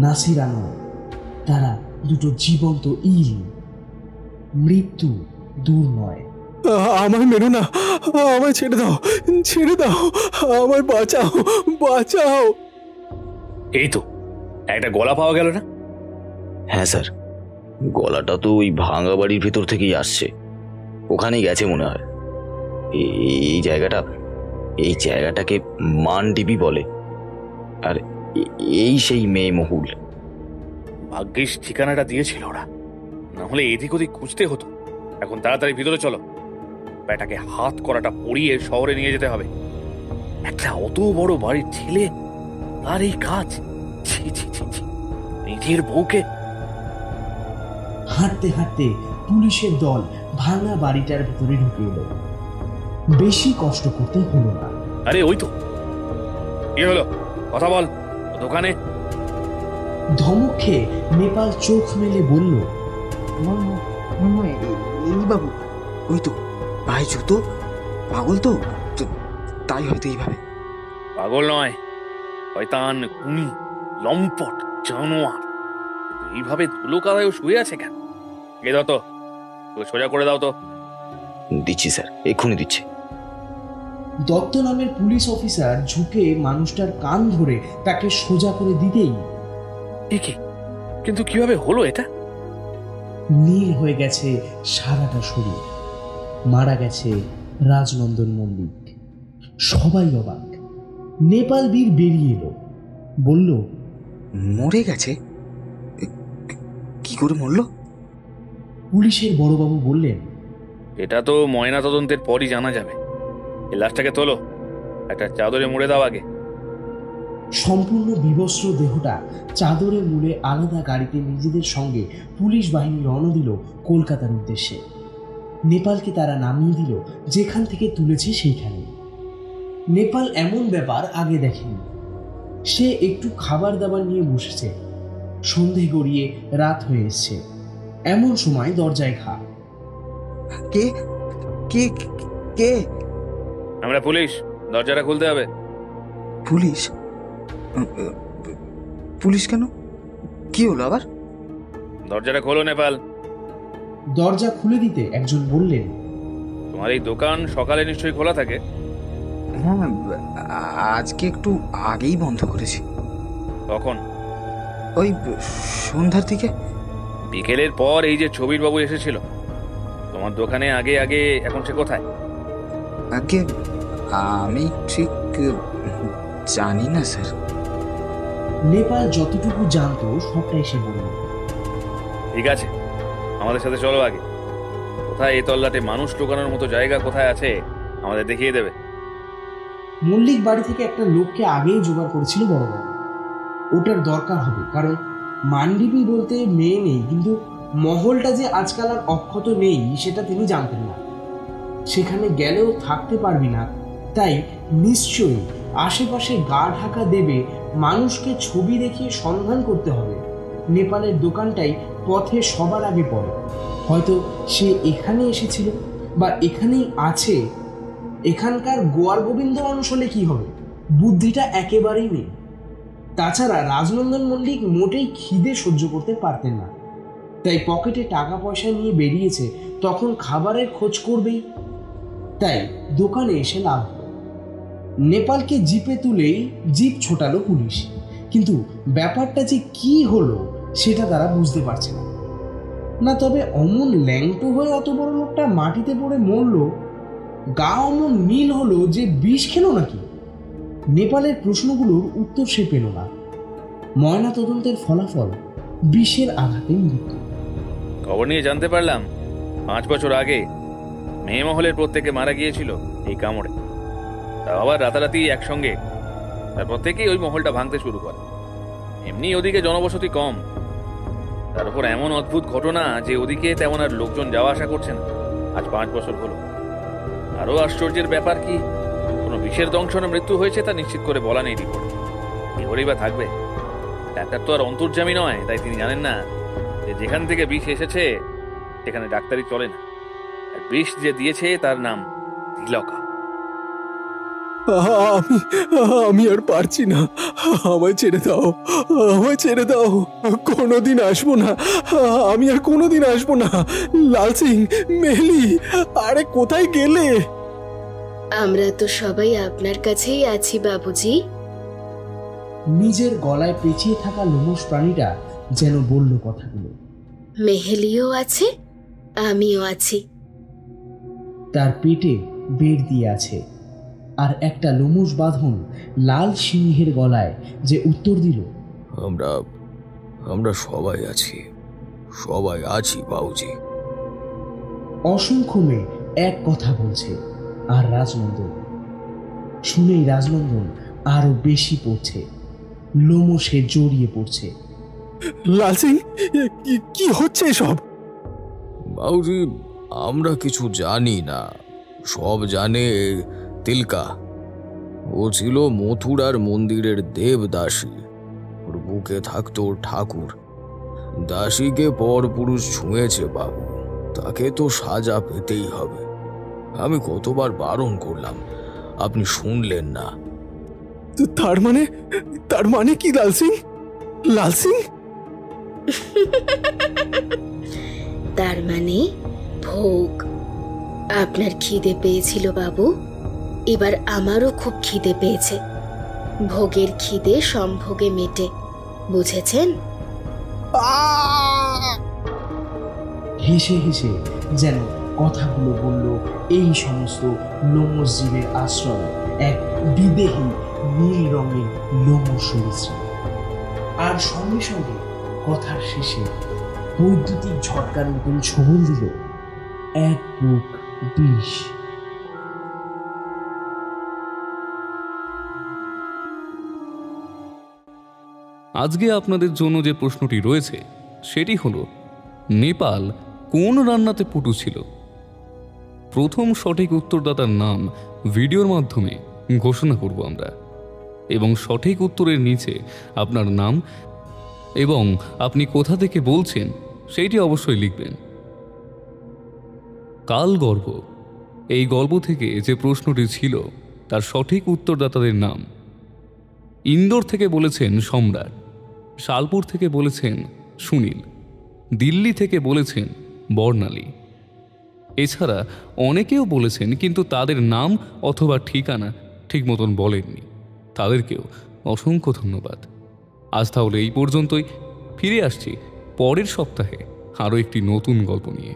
নাসিরা নয়, তারা দুটো জীবন্ত ইল। মৃত্যু দূর নয়। আমায় মেরো না, আমায় ছেড়ে দাও, ছেড়ে দাও, আমায় বাঁচাও, বাঁচাও। এই তো একটা গলা পাওয়া গেল না? হ্যাঁ স্যার, গলাটা তো ওই ভাঙা বাড়ির ভেতর থেকেই আসছে। ওখানেই গেছে মনে হয়। এই জায়গাটাকে মানডিবি বলে, আর এই সেই মেয়ে মহুল। ভাগ্যিস ঠিকানাটা দিয়েছিল ওরা, না হলে এদিক ওদিক খুঁজতে হতো। এখন তাড়াতাড়ি ভিতরে চলো, ব্যাটাকে হাত করাটা পরিয়ে শহরে নিয়ে যেতে হবে। একটা অত বড় বাড়ির ছেলে, আর এই কাজ! ছি ছি ছি ছি, নিজের বউকে। হাঁটতে হাঁটতে পুলিশের দল ভাঙা বাড়িটার ভিতরে ঢুকে এলো। বেশি কষ্ট করতে হলো না। আরে ওই তো, কি হলো? কথা বল। দোকানে ধমক খেয়ে নেপাল চোখ মেলে বলল, বাবু, ওই তো ভাই জুতো। পাগল তো, তাই হয়তো এইভাবে। পাগল নয়, শয়তান, খুনি, লম্পট, জানোয়ার। এইভাবে ধুলো কাদায় শুয়ে আছে কেন? কে দাও তো, সোজা করে দাও তো। দিচ্ছি স্যার, এক্ষুনি দিচ্ছি। দত্ত নামের পুলিশ অফিসার ঝুঁকে মানুষটার কান ধরে তাকে সোজা করে দিতেই একে কিন্তু কিভাবে হলো এটা? নীল হয়ে গেছে সারাটা শরীর। মারা গেছে রাজনন্দন মল্লিক। সবাই অবাক। নেপাল বীর বেরিয়ে এলো, বলল, মরে গেছে? কি করে মরল? পুলিশের বড়বাবু বললেন, এটা তো ময়না তদন্তের পরই জানা যাবে। এই লাশটাকে তোলো, একটা চাদরে মুড়ে দাও আগে। সম্পূর্ণ বিবস্ত্র দেহটা চাদরে মুড়ে আলাদা গাড়িতে নিজেদের সঙ্গে পুলিশ বাহিনী রওনা দিল কলকাতার উদ্দেশ্যে। নেপালকে তারা নামিয়ে দিল যেখান থেকে তুলেছে সেইখানে। নেপাল এমন ব্যাপার আগে দেখেনি। সে একটু খাবার দাবার নিয়ে বসেছে। সন্ধে গড়িয়ে রাত হয়ে এসছে। এমন সময় দরজায় ঘা। কে কে কে? আমরা পুলিশ, দরজাটা খুলতে হবে। পুলিশ? পুলিশ কেন? কি হলো আবার? দরজাটা খোলো নেপাল। দরজা খুলে দিতে একজন বললেন, তোমার এই দোকান সকালে নিশ্চয়ই খোলা থাকে? হ্যাঁ, আজকে একটু আগেই বন্ধ করেছি। কখন? ওই সন্ধ্যার দিকে। বিকেলের পর এই যে ছবির বাবু এসেছিল তোমার দোকানে, আগে আগে এখন সে কোথায়? আগে আমি ঠিক জানি না স্যার। নেপাল যতটুকু জানতো সবটাই সে বলল। ঠিক আছে, আমাদের সাথে চলো আগে। কোথায় এই তল্লাটে মানুষ ঢোকানোর মতো জায়গা কোথায় আছে আমাদের দেখিয়ে দেবে। মল্লিক বাড়ি থেকে একটা লোককে আগেই জোগাড় করেছিল বড়বাবু। ওটার দরকার হবে, কারণ মান্ডিপি বলতে মেয়ে নেই, কিন্তু মহলটা যে আজকাল আর অক্ষত নেই সেটা তিনি জানতেন না। সেখানে গেলেও থাকতে পারবি না, তাই নিশ্চয়ই আশেপাশে গা ঢাকা দেবে মানুষকে ছবি দেখিয়ে সন্ধান করতে হবে। নেপালের দোকানটাই পথে সবার আগে পড়ে। হয়তো সে এখানে এসেছিল বা এখানেই আছে। এখানকার গোয়ার গোবিন্দ মানুষ হলে কি হবে, বুদ্ধিটা একেবারেই নেই। তাছাড়া রাজনন্দন মল্লিক মোটেই খিদে সহ্য করতে পারতেন না, তাই পকেটে টাকা পয়সা নিয়ে বেরিয়েছে, তখন খাবারের খোঁজ করবেই। তাই দোকানে এসে লাভ হলো। নেপালকে জিপে তুলেই জিপ ছোটালো পুলিশ, কিন্তু ব্যাপারটা যে কি হলো সেটা তারা বুঝতে পারছে না। না তবে অমন ল্যাংটো হয়ে অত বড় লোকটা মাটিতে পড়ে মরল, গা অমন নীল হলো যে বিষ খেলো নাকি? নেপালের প্রশ্নগুলোর উত্তর সে পেল না। ময়না তদন্তের ফলাফল বিষের আঘাতে মৃত্যু। খবর নিয়ে জানতে পারলাম 5 বছর আগে মেয়ে মহলের প্রত্যেকে মারা গিয়েছিল এই কামড়ে। তাও আবার রাতারাতি একসঙ্গে। তারপর থেকেই ওই মহলটা ভাঙতে শুরু করে। এমনি ওদিকে জনবসতি কম, তার উপর এমন অদ্ভুত ঘটনা যে ওদিকে তেমন আর লোকজন যাওয়া আসা করছে না। আজ 5 বছর হলো। আরো আশ্চর্যের ব্যাপার কি, কোনো বিষের দংশনে মৃত্যু হয়েছে তা নিশ্চিত করে বলা নেই রিপোর্টে। কি করেই বা থাকবে? ডাক্তার তো আর অন্তর্যামী নয়, তাই তিনি জানেন না যে যেখান থেকে বিষ এসেছে সেখানে ডাক্তারি চলে না। আর বিষ যে দিয়েছে তার নাম তিলকা। আমি আর পারছি না, আমায় ছেড়ে দাও, আমায় ছেড়ে দাও। কোনোদিন আসবো না, আমি আর কোনোদিন আসবো না। লাল সিং, মেহলি, আরে কোথায় গেলে? আমরা তো সবাই আপনার কাছেই আছি বাবুজি। নিজের গলায় পেঁচিয়ে থাকা লোমশ প্রাণীটা যেন বলল কথাগুলো। মেহেলিও আছে, আমিও আছি। তার পেটে বেড় দিয়ে আছে, আর একটা লোমশ বাঁধন লাল সিংহের গলায় যে উত্তর দিল, আমরা সবাই আছি, সবাই আছি বাবুজি। অসংখ্য মেয়ে এক কথা বলছে, আর রাজনন্দন শুনেই রাজনন্দন আরো বেশি পড়ছে, লোমশে জড়িয়ে পড়ছে। লাল সিং, কি হচ্ছে এসব? বাবুজি, আমরা কিছু জানি না, সব জানে তিলকা। ও ছিল মথুরার মন্দিরের দেবদাসী। ওর বুকে থাকতো ঠাকুর। দাসীকে পরপুরুষ ছুঁয়েছে বাবু, তাকে তো সাজা পেতেই হবে। আমি কতবার বারণ করলাম, আপনি শুনলেন না। তার মানে কি লাল সিং? লাল সিং তার মানে ভোগ। আপনার খিদে পেয়েছিল বাবু, এবার আমারও খুব খিদে পেয়েছে। ভোগের খিদে সম্ভোগে মেটে, বুঝেছেন? হেসে হেসে যেন কথাগুলো বলল এই সমস্ত লোমশ জীবের আশ্রয় এক বিদেহী নীল রঙের লোমশ সরীসৃপ। আর সঙ্গে সঙ্গে কথার শেষে বৈদ্যুতিক ঝটকার মতন ছবল দিল এক বুক বিষ। আজকে আপনাদের জন্য যে প্রশ্নটি রয়েছে সেটি হলো, নেপাল কোন রান্নাতে পটু ছিল? প্রথম সঠিক উত্তরদাতার নাম ভিডিওর মাধ্যমে ঘোষণা করব আমরা, এবং সঠিক উত্তরের নিচে আপনার নাম এবং আপনি কোথা থেকে বলছেন সেইটি অবশ্যই লিখবেন। কাল গর্ভ, এই গল্প থেকে যে প্রশ্নটি ছিল তার সঠিক উত্তরদাতাদের নাম: ইন্দোর থেকে বলেছেন সম্রাট, শালপুর থেকে বলেছেন সুনীল, দিল্লি থেকে বলেছেন বর্ণালী। এছাড়া অনেকেও বলেছেন, কিন্তু তাদের নাম অথবা ঠিকানা ঠিক মতন বলেননি। তাদেরকেও অসংখ্য ধন্যবাদ। আজ তাহলে এই পর্যন্তই। ফিরে আসছি পরের সপ্তাহে আরও একটি নতুন গল্প নিয়ে।